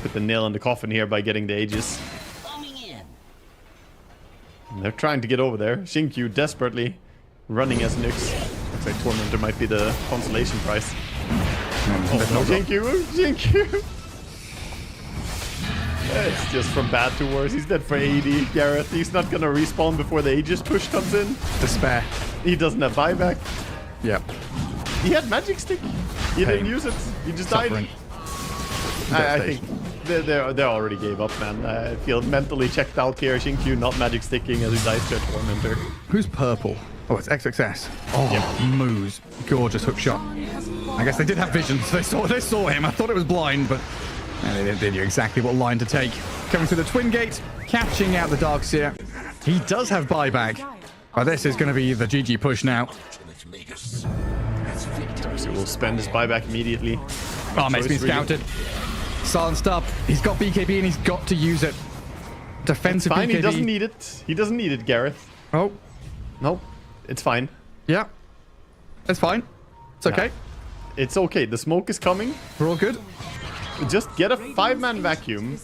put the nail in the coffin here by getting the Aegis. And they're trying to get over there. Xinkyu desperately running as Nyx. Looks like Tormentor might be the consolation prize. Oh, Xinkyu! It's just from bad to worse. He's dead for 80. Gareth, he's not gonna respawn before the Aegis push comes in. Despair. He doesn't have buyback. Yep. He had Magic Stick. He didn't use it. He just died. I think they already gave up, man. I feel mentally checked out here. Xinkyu not Magic Sticking as he dies to a Tormentor. Who's purple? Oh, it's XXS. Oh, yep. Moose. Gorgeous hook shot. I guess they did have visions. They saw him. I thought it was blind, but they knew exactly what line to take. Coming through the Twin Gate, catching out the Darkseer. He does have buyback. Oh, this is going to be the GG push now. Darkseer will spend his buyback immediately. Arme's been scouted. Silenced up. He's got BKB and he's got to use it. defensive Fine, BKB. he doesn't need it. He doesn't need it, Gareth. Oh, Nope, it's fine. yeah. It's fine. It's okay. It's okay. The smoke is coming. We're all good. Just get a 5-man vacuum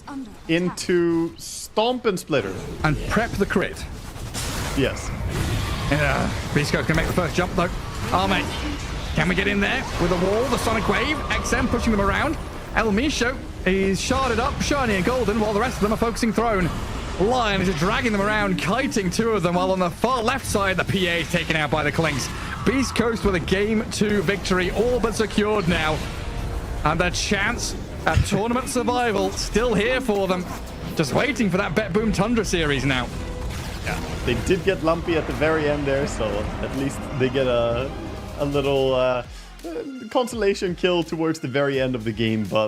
into Stomp and Splitter. And prep the crit. Yes. Yeah. Beastcoast can make the first jump, though. Oh, mate. Can we get in there with a wall? The Sonic Wave. XM pushing them around. El Misho is sharded up, shiny and golden, while the rest of them are focusing throne. Lion is dragging them around, kiting 2 of them, while on the far left side, the PA is taken out by the Clinks. Beastcoast with a Game 2 victory, all but secured now. And their chance at tournament survival still here for them. Just waiting for that Bet Boom Tundra series now. Yeah. They did get lumpy at the very end there, so at least they get a little consolation kill towards the very end of the game, but